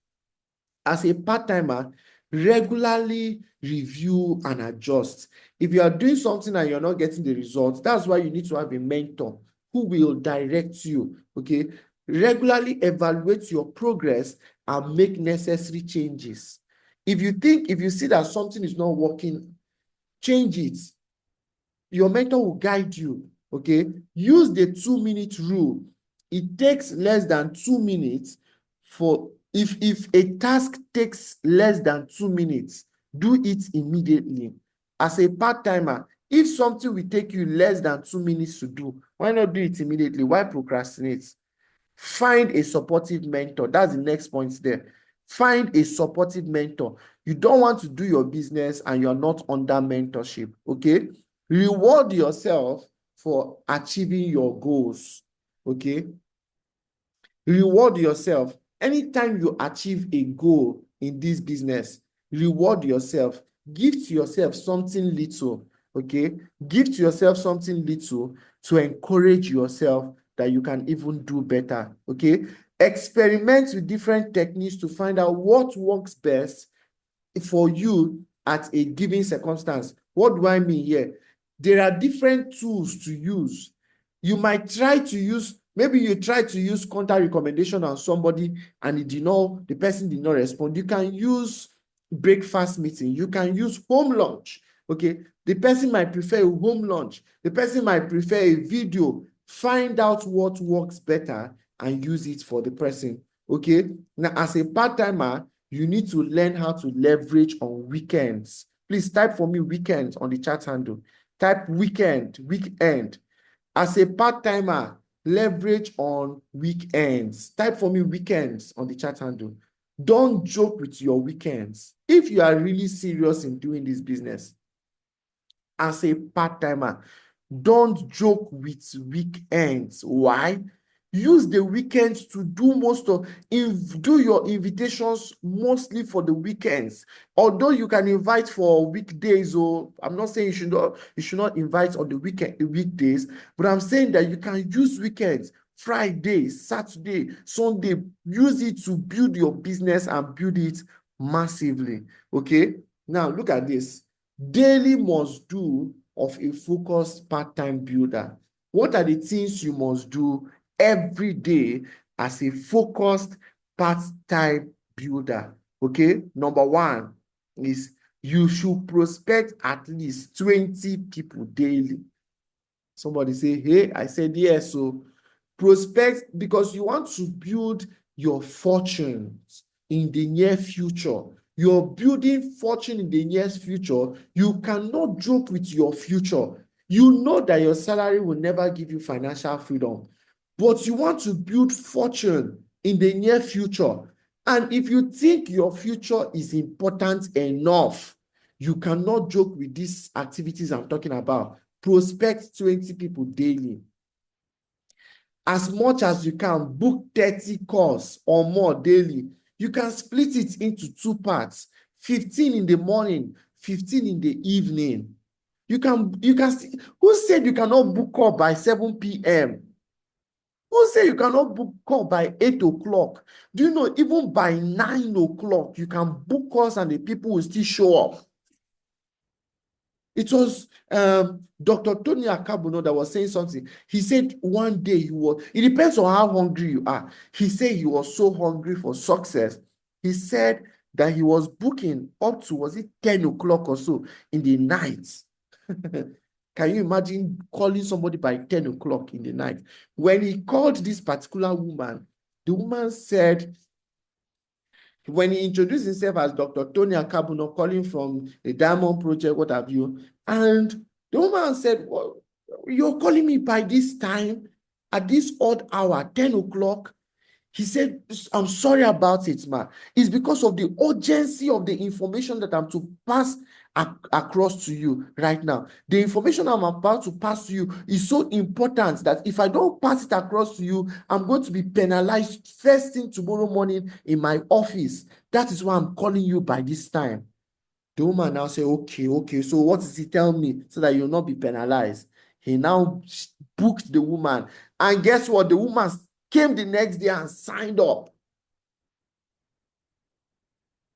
As a part-timer, regularly review and adjust. If you are doing something and you're not getting the results, that's why you need to have a mentor who will direct you, okay? Regularly evaluate your progress and make necessary changes. If you see that something is not working, change it. Your mentor will guide you, okay? Use the 2-minute rule. It takes less than 2 minutes for, if a task takes less than 2 minutes, do it immediately. As a part-timer, if something will take you less than 2 minutes to do, why not do it immediately? Why procrastinate? Find a supportive mentor. That's the next point there. Find a supportive mentor. You don't want to do your business and you're not under mentorship, okay? Reward yourself for achieving your goals, okay? Reward yourself. Anytime you achieve a goal in this business, reward yourself. Give to yourself something little, okay? Give to yourself something little to encourage yourself that you can even do better, okay? Experiment with different techniques to find out what works best for you at a given circumstance. What do I mean here? There are different tools to use. You might try to use, maybe you try to use contact recommendation on somebody and the person did not respond. You can use breakfast meeting. You can use home lunch. Okay. The person might prefer a home lunch. The person might prefer a video. Find out what works better and use it for the person. Okay. Now, as a part-timer, you need to learn how to leverage on weekends. Please type for me weekends on the chat handle. Type weekend. As a part-timer, leverage on weekends. Type for me weekends on the chat handle. Don't joke with your weekends. If you are really serious in doing this business, as a part-timer, don't joke with weekends. Why? Use the weekends to do do your invitations mostly for the weekends. Although you can invite for weekdays, or I'm not saying you should not invite on the weekdays, but I'm saying that you can use weekends, Friday, Saturday, Sunday, use it to build your business and build it massively. Okay. Now look at this. Daily must do of a focused part-time builder. What are the things you must do every day as a focused part-time builder? Okay, number one is you should prospect at least 20 people daily. Somebody say, hey, I said yes. So prospect, because you want to build your fortunes in the near future. You're building fortune in the near future. You cannot joke with your future. You know that your salary will never give you financial freedom, but you want to build fortune in the near future. And if you think your future is important enough, you cannot joke with these activities I'm talking about. Prospect 20 people daily. As much as you can, book 30 calls or more daily. You can split it into 2 parts, 15 in the morning, 15 in the evening. Who said you cannot book call by 7 p.m.? Who said you cannot book call by 8 o'clock? Do you know even by 9 o'clock, you can book calls and the people will still show up? It was Dr. Tony Akabuno that was saying something. He said one day it depends on how hungry you are. He said he was so hungry for success. He said that he was booking up to, was it 10 o'clock or so in the night? Can you imagine calling somebody by 10 o'clock in the night? When he called this particular woman, the woman said When he introduced himself as Dr. Tony Akabuno, calling from the Diamond Project, what have you, and the woman said, well, you're calling me by this time, at this odd hour, 10 o'clock? He said, I'm sorry about it, man. It's because of the urgency of the information that I'm to pass across to you right now. The information I'm about to pass to you is so important that if I don't pass it across to you, I'm going to be penalized first thing tomorrow morning in my office. That is why I'm calling you by this time. The woman now say, okay. So what does he tell me so that you'll not be penalized? He now booked the woman. And guess what? The woman came the next day and signed up.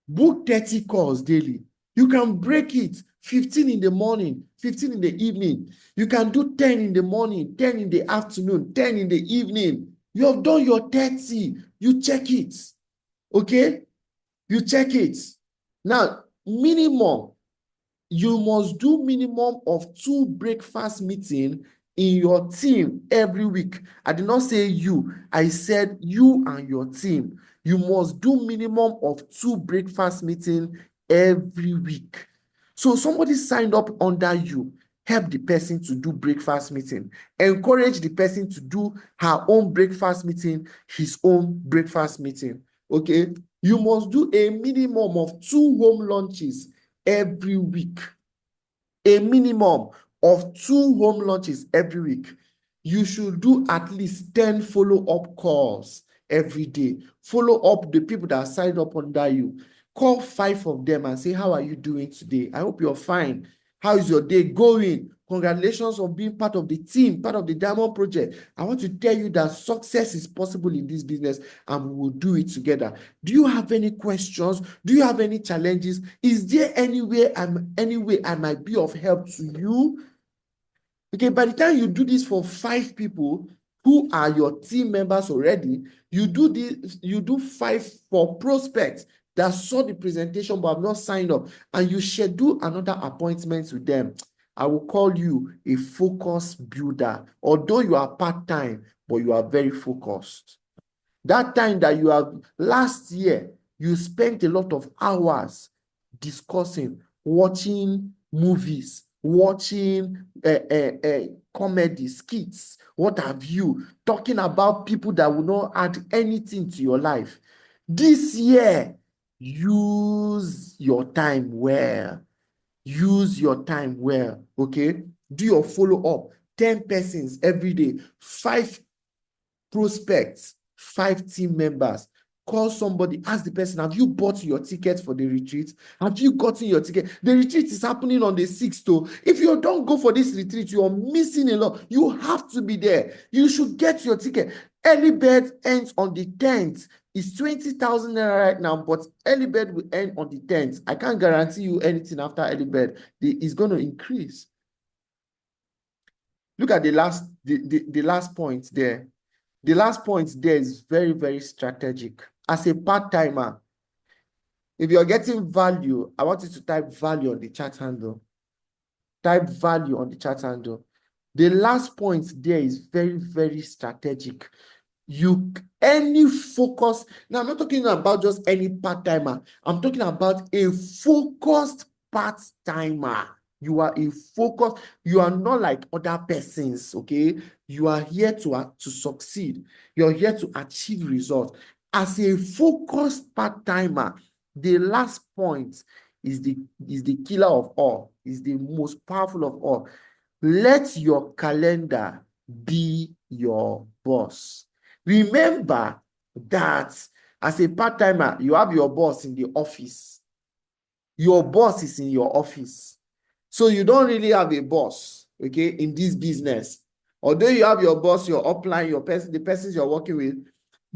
Book 30 calls daily. You can break it 15 in the morning, 15 in the evening. You can do 10 in the morning, 10 in the afternoon, 10 in the evening. You have done your 30. You check it. Okay? You check it. Now, minimum, you must do minimum of 2 breakfast meetings in your team every week. I did not say you. I said you and your team. You must do minimum of 2 breakfast meetings every week. So somebody signed up under you. Help the person to do breakfast meeting. Encourage the person to do her own breakfast meeting, his own breakfast meeting. Okay? You must do a minimum of 2 home lunches every week. A minimum of 2 home lunches every week. You should do at least 10 follow-up calls every day. Follow up the people that signed up under you. Call 5 of them and say, how are you doing today? I hope you're fine. How is your day going? Congratulations on being part of the team, part of the Diamond Project. I want to tell you that success is possible in this business and we will do it together. Do you have any questions? Do you have any challenges? Is there any way I might be of help to you? Okay, by the time you do this for 5 people who are your team members already, you do 5 for prospects that saw the presentation but have not signed up, and you schedule another appointment with them. I will call you a focus builder, although you are part-time, but you are very focused. That time that you have last year, you spent a lot of hours discussing, watching movies, watching comedy skits, what have you, talking about people that will not add anything to your life. This year, use your time well. Use your time well, okay? Do your follow-up. 10 persons every day, 5 prospects, 5 team members. Call somebody, ask the person, have you bought your ticket for the retreat? Have you gotten your ticket? The retreat is happening on the 6th. So if you don't go for this retreat, you're missing a lot. You have to be there. You should get your ticket. Early bird ends on the 10th. It's 20,000 naira right now, but early bird will end on the 10th. I can't guarantee you anything after early bird. It's going to increase. Look at the last point there. The last point there is very, very strategic. As a part-timer, if you're getting value, I want you to type value on the chat handle. Type value on the chat handle. The last point there is very, very strategic. Any focus. Now, I'm not talking about just any part-timer. I'm talking about a focused part-timer. You are a focus. You are not like other persons, okay? You are here to succeed. You're here to achieve results. As a focused part-timer, the last point is the killer of all, is the most powerful of all. Let your calendar be your boss. Remember that as a part-timer, you have your boss in the office. Your boss is in your office. So you don't really have a boss, okay, in this business. Although you have your boss, your upline, the persons you're working with,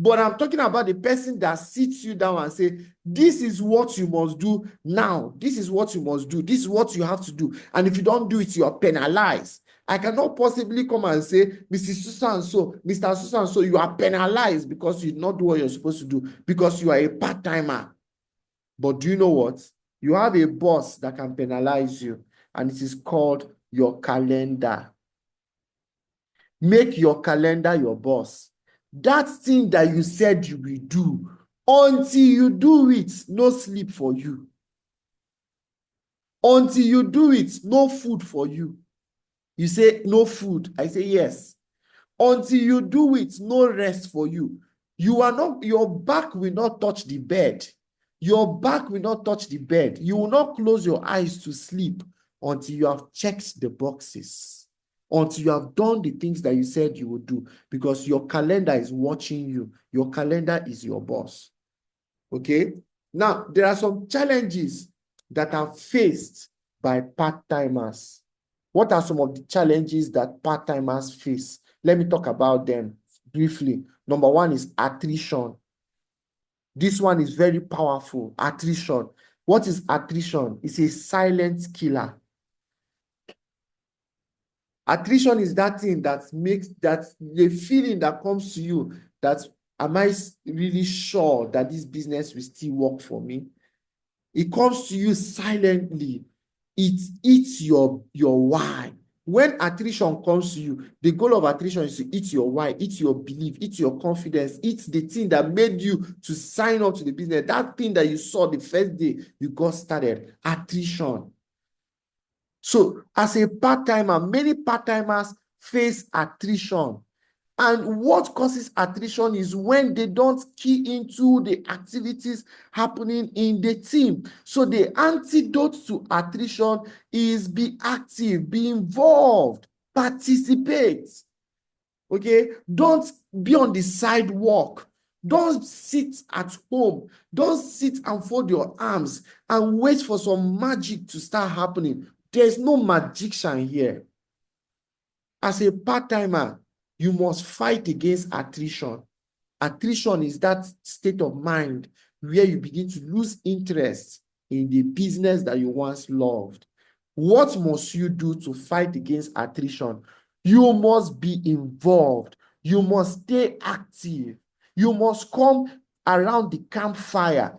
but I'm talking about the person that sits you down and say, this is what you must do now. This is what you must do. This is what you have to do. And if you don't do it, you are penalized. I cannot possibly come and say, Mrs. So-and-so, Mr. So-and-so, you are penalized because you did not do what you're supposed to do, because you are a part-timer. But do you know what? You have a boss that can penalize you, and it is called your calendar. Make your calendar your boss. That thing that you said you will do Until you do it, no sleep for you. Until you do it, no food for you. You say no food. I say yes. Until you do it, no rest for you. You are not, your back will not touch the bed. Your back will not touch the bed. You will not close your eyes to sleep until you have checked the boxes, until you have done the things that you said you would do, because your calendar is watching you. Your calendar is your boss. Okay? Now, there are some challenges that are faced by part-timers. What are some of the challenges that part-timers face? Let me talk about them briefly. Number one is attrition. This one is very powerful. Attrition. What is attrition? It's a silent killer. Attrition is that thing that makes that the feeling that comes to you that, am I really sure that this business will still work for me? It comes to you silently. It eats your why. When attrition comes to you, the goal of attrition is to eat your why, eat your belief, eat your confidence, eat the thing that made you to sign up to the business. That thing that you saw the first day you got started. Attrition. So as a part-timer, many part-timers face attrition. And what causes attrition is when they don't key into the activities happening in the team. So the antidote to attrition is be active, be involved, participate. Okay? Don't be on the sidewalk. Don't sit at home. Don't sit and fold your arms and wait for some magic to start happening. There's no magician here. As a part-timer, you must fight against attrition. Attrition is that state of mind where you begin to lose interest in the business that you once loved. What must you do to fight against attrition? You must be involved. You must stay active. You must come around the campfire.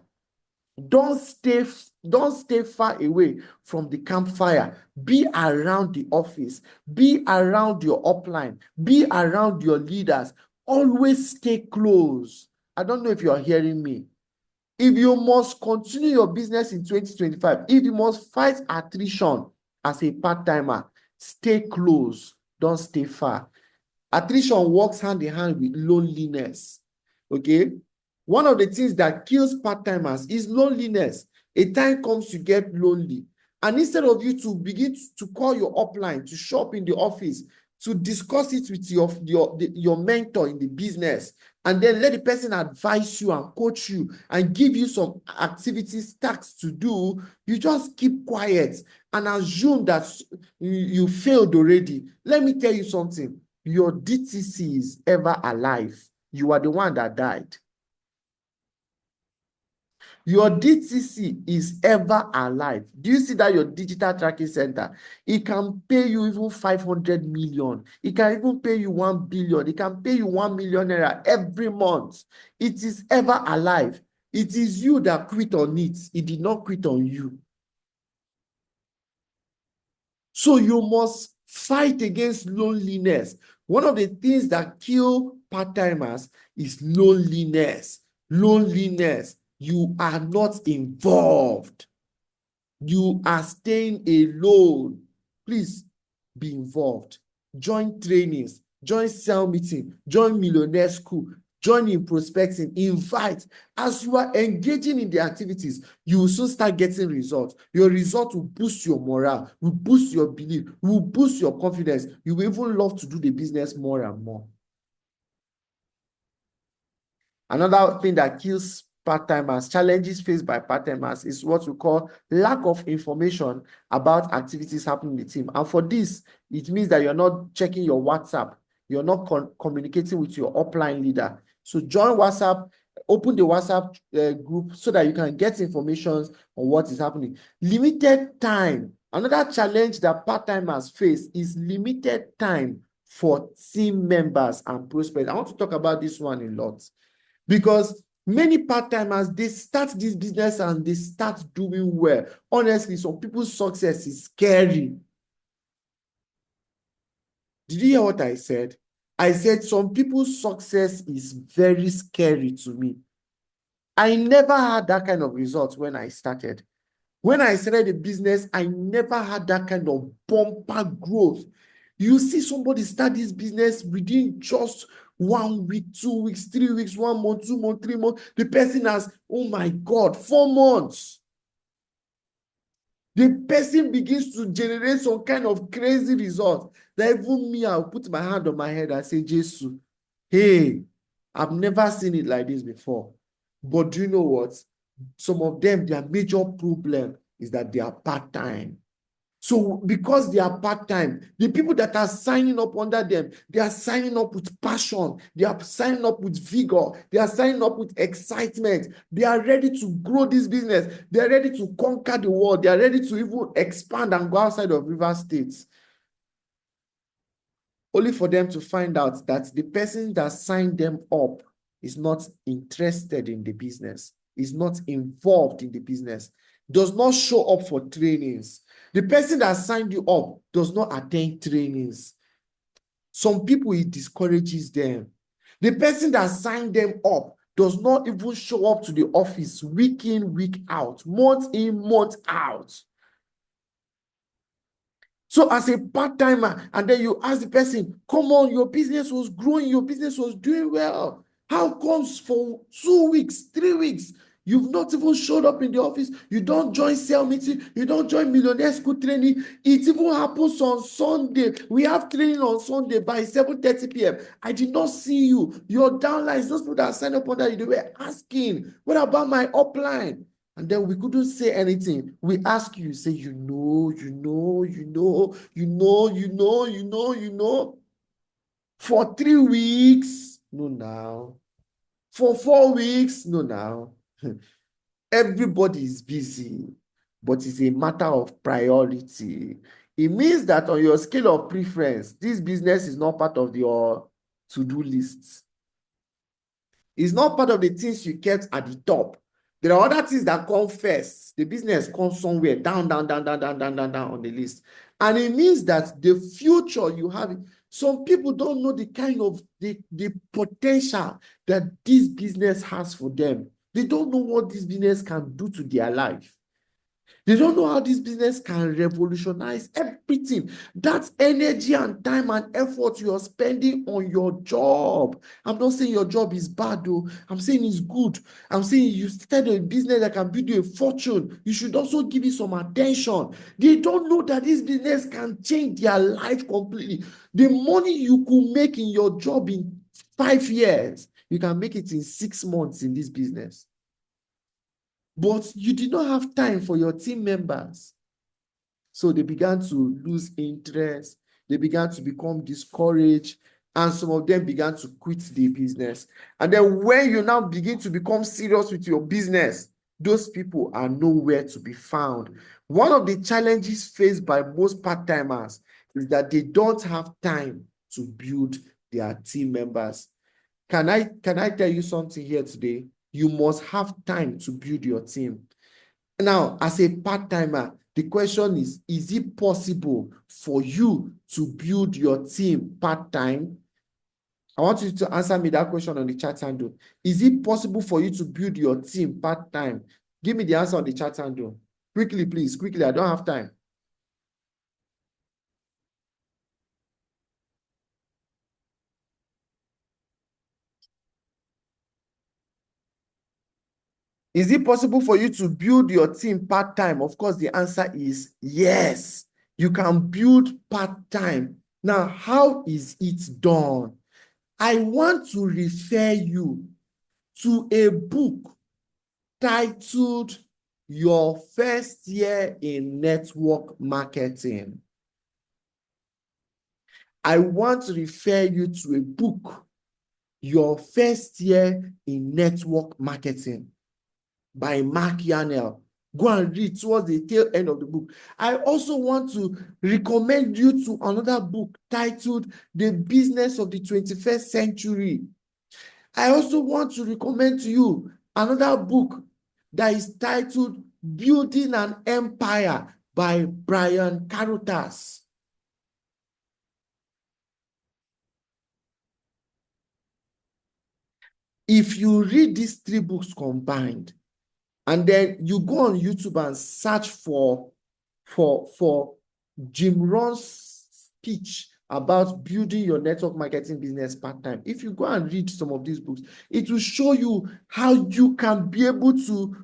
Don't stay far away from the campfire. Be around the office. Be around your upline. Be around your leaders. Always stay close. I don't know if you are hearing me. If you must continue your business in 2025, if you must fight attrition as a part-timer, stay close. Don't stay far. Attrition works hand in hand with loneliness. Okay? One of the things that kills part-timers is loneliness. A time comes you get lonely. And instead of you to begin to call your upline, to show up in the office, to discuss it with your mentor in the business, and then let the person advise you and coach you and give you some activities, tasks to do, you just keep quiet and assume that you failed already. Let me tell you something. Your DTC is ever alive. You are the one that died. Your DTC is ever alive. Do you see that your digital tracking center? It can pay you even 500 million. It can even pay you 1 billion. It can pay you 1 million naira every month. It is ever alive. It is you that quit on it. It did not quit on you. So you must fight against loneliness. One of the things that kill part-timers is loneliness. Loneliness. You are not involved. You are staying alone. Please be involved. Join trainings, join sell meeting, join millionaire school, join in prospecting, invite. As you are engaging in the activities, you will soon start getting results. Your result will boost your morale, will boost your belief, will boost your confidence. You will even love to do the business more and more. Another thing that kills part-timers, challenges faced by part-timers, is what we call lack of information about activities happening in the team. And for this, it means that you're not checking your WhatsApp. You're not communicating with your upline leader. So join WhatsApp, open the WhatsApp group so that you can get information on what is happening. Limited time. Another challenge that part-timers face is limited time for team members and prospects. I want to talk about this one a lot. Because many part-timers, they start this business and they start doing well. Honestly, some people's success is scary. Did you hear what I said? I said some people's success is very scary to me. I never had that kind of results when I started. When I started a business, I never had that kind of bumper growth. You see somebody start this business within just 1 week, 2 weeks, 3 weeks, 1 month, 2 months, 3 months. The person has, oh my God, 4 months. The person begins to generate some kind of crazy result that even me, I'll put my hand on my head and say, Jesus, hey, I've never seen it like this before. But do you know what? Some of them, their major problem is that they are part-time. So because they are part-time, the people that are signing up under them, they are signing up with passion. They are signing up with vigor. They are signing up with excitement. They are ready to grow this business. They are ready to conquer the world. They are ready to even expand and go outside of Rivers State. Only for them to find out that the person that signed them up is not interested in the business, is not involved in the business, does not show up for trainings. The person that signed you up does not attend trainings. Some people, it discourages them. The person that signed them up does not even show up to the office week in, week out, month in, month out. So as a part-timer, and then you ask the person, come on, your business was growing, your business was doing well. How comes for 2 weeks, 3 weeks, you've not even showed up in the office? You don't join sale meeting, you don't join millionaire school training. It even happens on Sunday. We have training on Sunday by 7:30 p.m. I did not see you. Your downlines, those people that signed up on that, they were asking, what about my upline? And then we couldn't say anything. We ask you, say, you know. For 3 weeks, no now. For 4 weeks, no now. Everybody is busy, but it's a matter of priority. It means that on your scale of preference, this business is not part of your to-do list. It's not part of the things you kept at the top. There are other things that come first. The business comes somewhere down on the list. And it means that the future you have, some people don't know the kind of the potential that this business has for them. They don't know what this business can do to their life. They don't know how this business can revolutionize everything. That energy and time and effort you are spending on your job. I'm not saying your job is bad, though. I'm saying it's good. I'm saying you started a business that can build you a fortune. You should also give it some attention. They don't know that this business can change their life completely. The money you could make in your job in 5 years, you can make it in 6 months in this business. But you did not have time for your team members. So they began to lose interest. They began to become discouraged. And some of them began to quit the business. And then when you now begin to become serious with your business, those people are nowhere to be found. One of the challenges faced by most part-timers is that they don't have time to build their team members. Can I tell you something here today? You must have time to build your team. Now, as a part-timer, the question is it possible for you to build your team part-time? I want you to answer me that question on the chat handle. Is it possible for you to build your team part-time? Give me the answer on the chat handle. Quickly, please. Quickly. I don't have time. Is it possible for you to build your team part-time? Of course, the answer is yes. You can build part-time. Now, how is it done? I want to refer you to a book titled Your First Year in Network Marketing. I want to refer you to a book, Your First Year in Network Marketing, by Mark Yarnell. Go and read towards the tail end of the book. I also want to recommend you to another book titled The Business of the 21st Century. I also want to recommend to you another book that is titled Building an Empire by Brian Carothers. If you read these 3 books combined, and then you go on YouTube and search for Jim Rohn's speech about building your network marketing business part-time. If you go and read some of these books, it will show you how you can be able to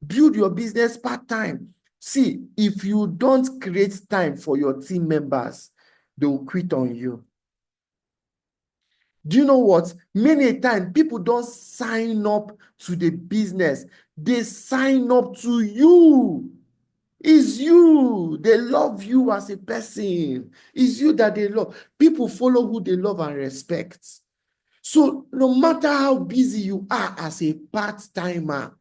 build your business part-time. See, if you don't create time for your team members, they will quit on you. Do you know what? Many times people don't sign up to the business. They sign up to you. It's you. They love you as a person. It's you that they love. People follow who they love and respect. So no matter how busy you are as a part-timer,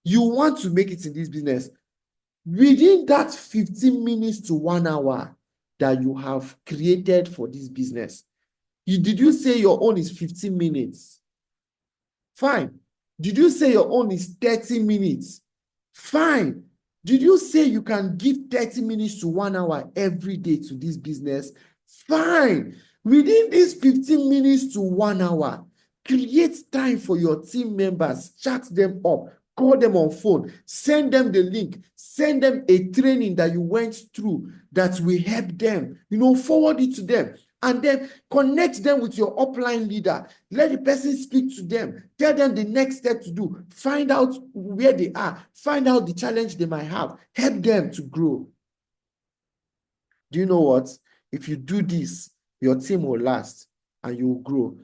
you want to make it in this business. Within that 15 minutes to 1 hour that you have created for this business, did you say your own is 15 minutes? Fine. Did you say your own is 30 minutes? Fine. Did you say you can give 30 minutes to 1 hour every day to this business? Fine. Within these 15 minutes to 1 hour, create time for your team members, chat them up, call them on phone, send them the link, send them a training that you went through that will help them, forward it to them. And then connect them with your upline leader. Let the person speak to them. Tell them the next step to do. Find out where they are. Find out the challenge they might have. Help them to grow. Do you know what? If you do this, your team will last and you will grow.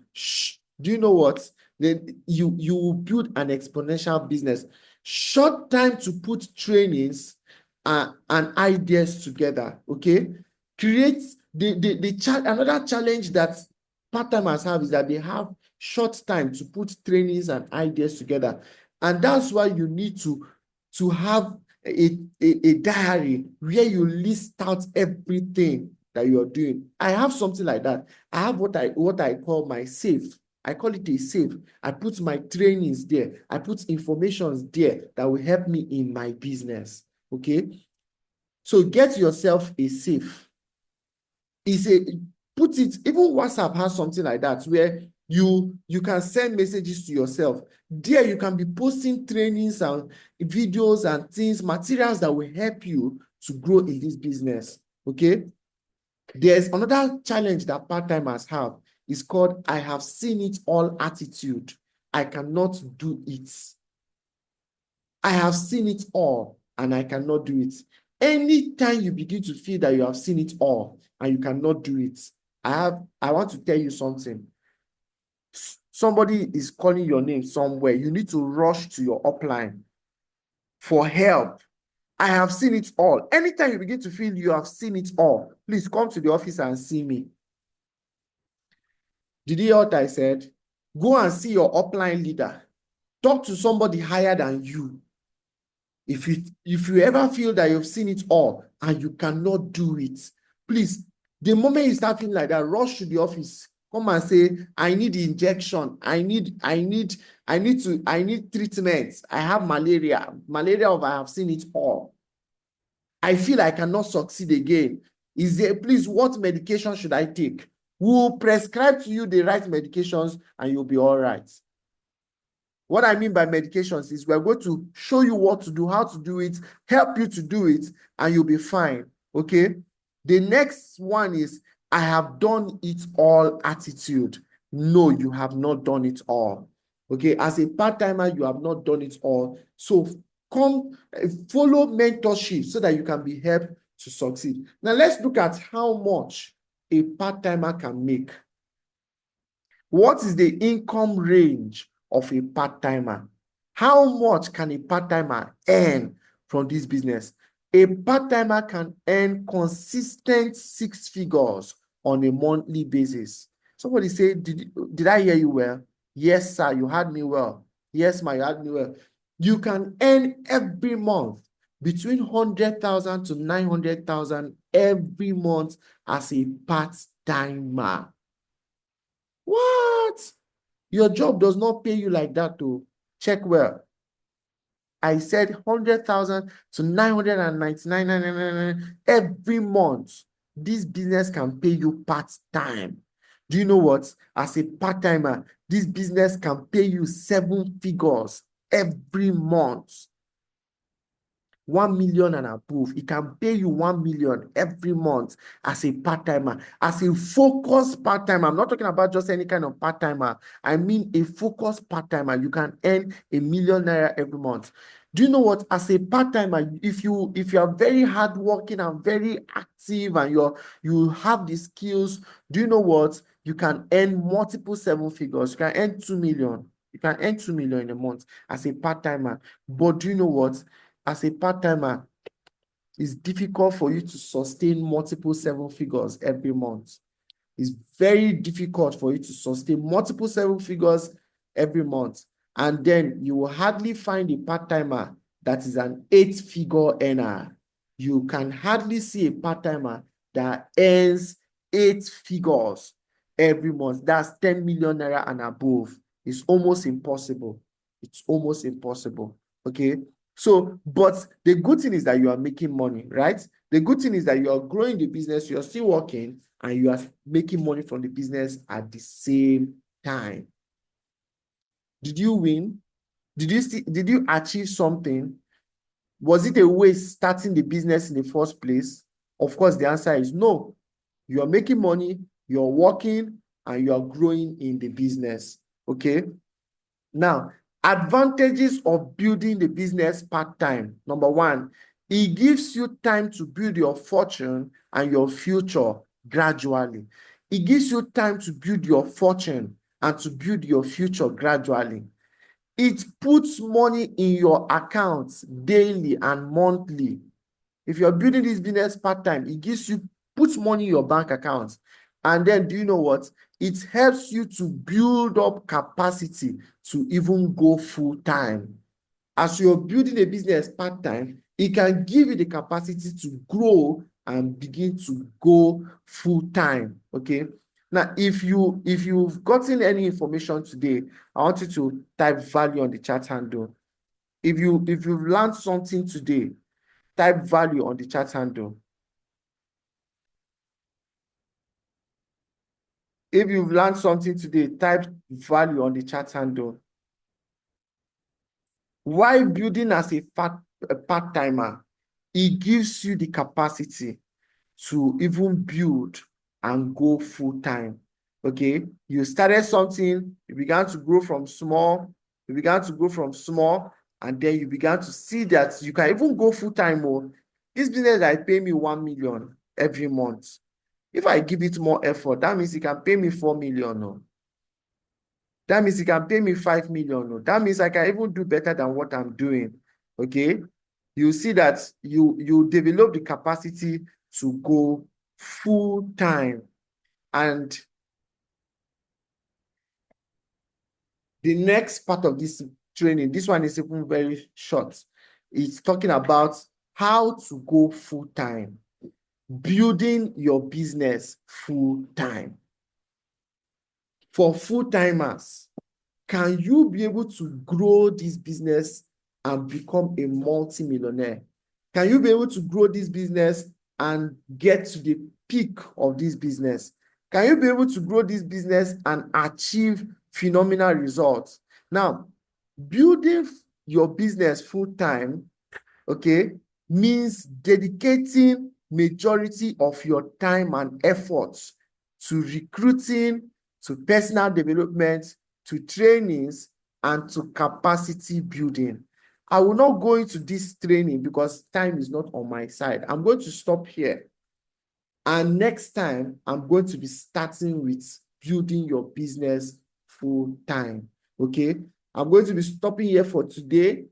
Do you know what? Then you will build an exponential business. Short time to put trainings and ideas together. Okay? Create another challenge that part-timers have is that they have short time to put trainings and ideas together. And that's why you need to have a diary where you list out everything that you're doing. I have something like that. I have what I call my safe. I call it a safe. I put my trainings there. I put information there that will help me in my business. Okay? So get yourself a safe. Put it, even WhatsApp has something like that where you can send messages to yourself. There you can be posting trainings and videos and things, materials that will help you to grow in this business. Okay? There's another challenge that part-timers have. It's called I have seen it all attitude. I cannot do it. I have seen it all and I cannot do it. Anytime you begin to feel that you have seen it all and you cannot do it, I want to tell you something. Somebody is calling your name somewhere. You need to rush to your upline for help. I have seen it all. Anytime you begin to feel you have seen it all, please come to the office and see me. Did you hear what I said? Go and see your upline leader. Talk to somebody higher than you. If you ever feel that you've seen it all and you cannot do it, please, the moment you start feeling like that, rush to the office. Come and say, I need injection. I need treatment. I have malaria. I have seen it all. I feel I cannot succeed again. Please, what medication should I take? We'll prescribe to you the right medications and you'll be all right. What I mean by medications is we're going to show you what to do, how to do it, help you to do it, and you'll be fine. Okay? The next one is I have done it all attitude. No, you have not done it all. Okay? As a part-timer, you have not done it all. So come follow mentorship so that you can be helped to succeed. Now let's look at how much a part-timer can make. What is the income range of a part-timer? How much can a part-timer earn from this business? A part-timer can earn consistent 6 figures on a monthly basis. Somebody say, did I hear you well? Yes, sir, you heard me well. Yes, ma, you heard me well. You can earn every month between 100,000 to 900,000 every month as a part-timer. What? Your job does not pay you like that to check well. I said 100,000 to 999 every month. This business can pay you part-time. Do you know what? As a part-timer, this business can pay you 7 figures every month. 1 million and above. It can pay you 1 million every month as a part-timer, as a focused part-timer. I'm not talking about just any kind of part-timer. I mean a focused part-timer. You can earn ₦1 million every month. Do you know what? As a part-timer, if you are very hardworking and very active and you have the skills, do you know what? You can earn multiple 7 figures. You can earn 2 million. You can earn 2 million in a month as a part-timer. But do you know what? As a part-timer, it's difficult for you to sustain multiple 7 figures every month. It's very difficult for you to sustain multiple 7 figures every month. And then you will hardly find a part-timer that is an 8-figure earner. You can hardly see a part-timer that earns 8 figures every month. That's 10 million naira and above. It's almost impossible. It's almost impossible. Okay. So, but the good thing is that you are making money, right? The good thing is that you are growing the business, you are still working, and you are making money from the business at the same time. Did you win? Did you achieve something? Was it a waste starting the business in the first place? Of course, the answer is no. You are making money, you're working, and you are growing in the business. Okay. Now, advantages of building the business part-time. Number one, it gives you time to build your fortune and your future gradually. It gives you time to build your fortune and to build your future gradually. It puts money in your accounts daily and monthly. If you're building this business part-time, it puts money in your bank account. And then do you know what? It helps you to build up capacity to even go full-time. As you're building a business part-time, it can give you the capacity to grow and begin to go full-time. Okay. Now, if you've gotten any information today, I want you to type value on the chat handle. If you've learned something today, type value on the chat handle. If you've learned something today, type value on the chat handle. While building as a part-timer, it gives you the capacity to even build and go full-time. Okay, you started something, you began to grow from small, and then you began to see that you can even go full-time. Oh, this business that pay me 1 million every month. If I give it more effort, that means it can pay me 4 million. No? That means it can pay me 5 million. No? That means I can even do better than what I'm doing. Okay, you see that you develop the capacity to go full-time. And the next part of this training, this one is even very short. It's talking about how to go full-time, building your business full-time. For full-timers, can you be able to grow this business and become a multi-millionaire? Can you be able to grow this business and get to the peak of this business? Can you be able to grow this business and achieve phenomenal results? Now, building your business full-time, okay, means dedicating majority of your time and efforts to recruiting, to personal development, to trainings, and to capacity building. I will not go into this training because time is not on my side. I'm going to stop here. And next time, I'm going to be starting with building your business full time. Okay. I'm going to be stopping here for today.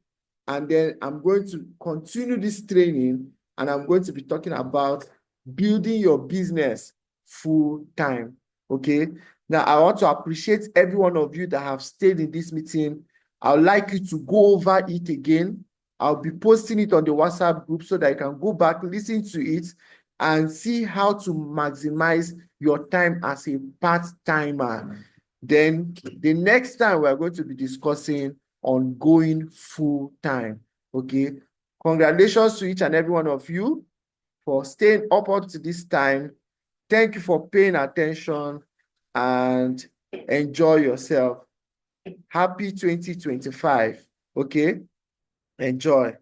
And then I'm going to continue this training. And I'm going to be talking about building your business full time. Okay. Now, I want to appreciate every one of you that have stayed in this meeting. I would like you to go over it again. I'll be posting it on the WhatsApp group so that you can go back, listen to it, and see how to maximize your time as a part-timer. Then the next time we're going to be discussing on going full-time. Okay. Congratulations to each and every one of you for staying up to this time. Thank you for paying attention. and enjoy yourself. Happy 2025. Okay? Enjoy.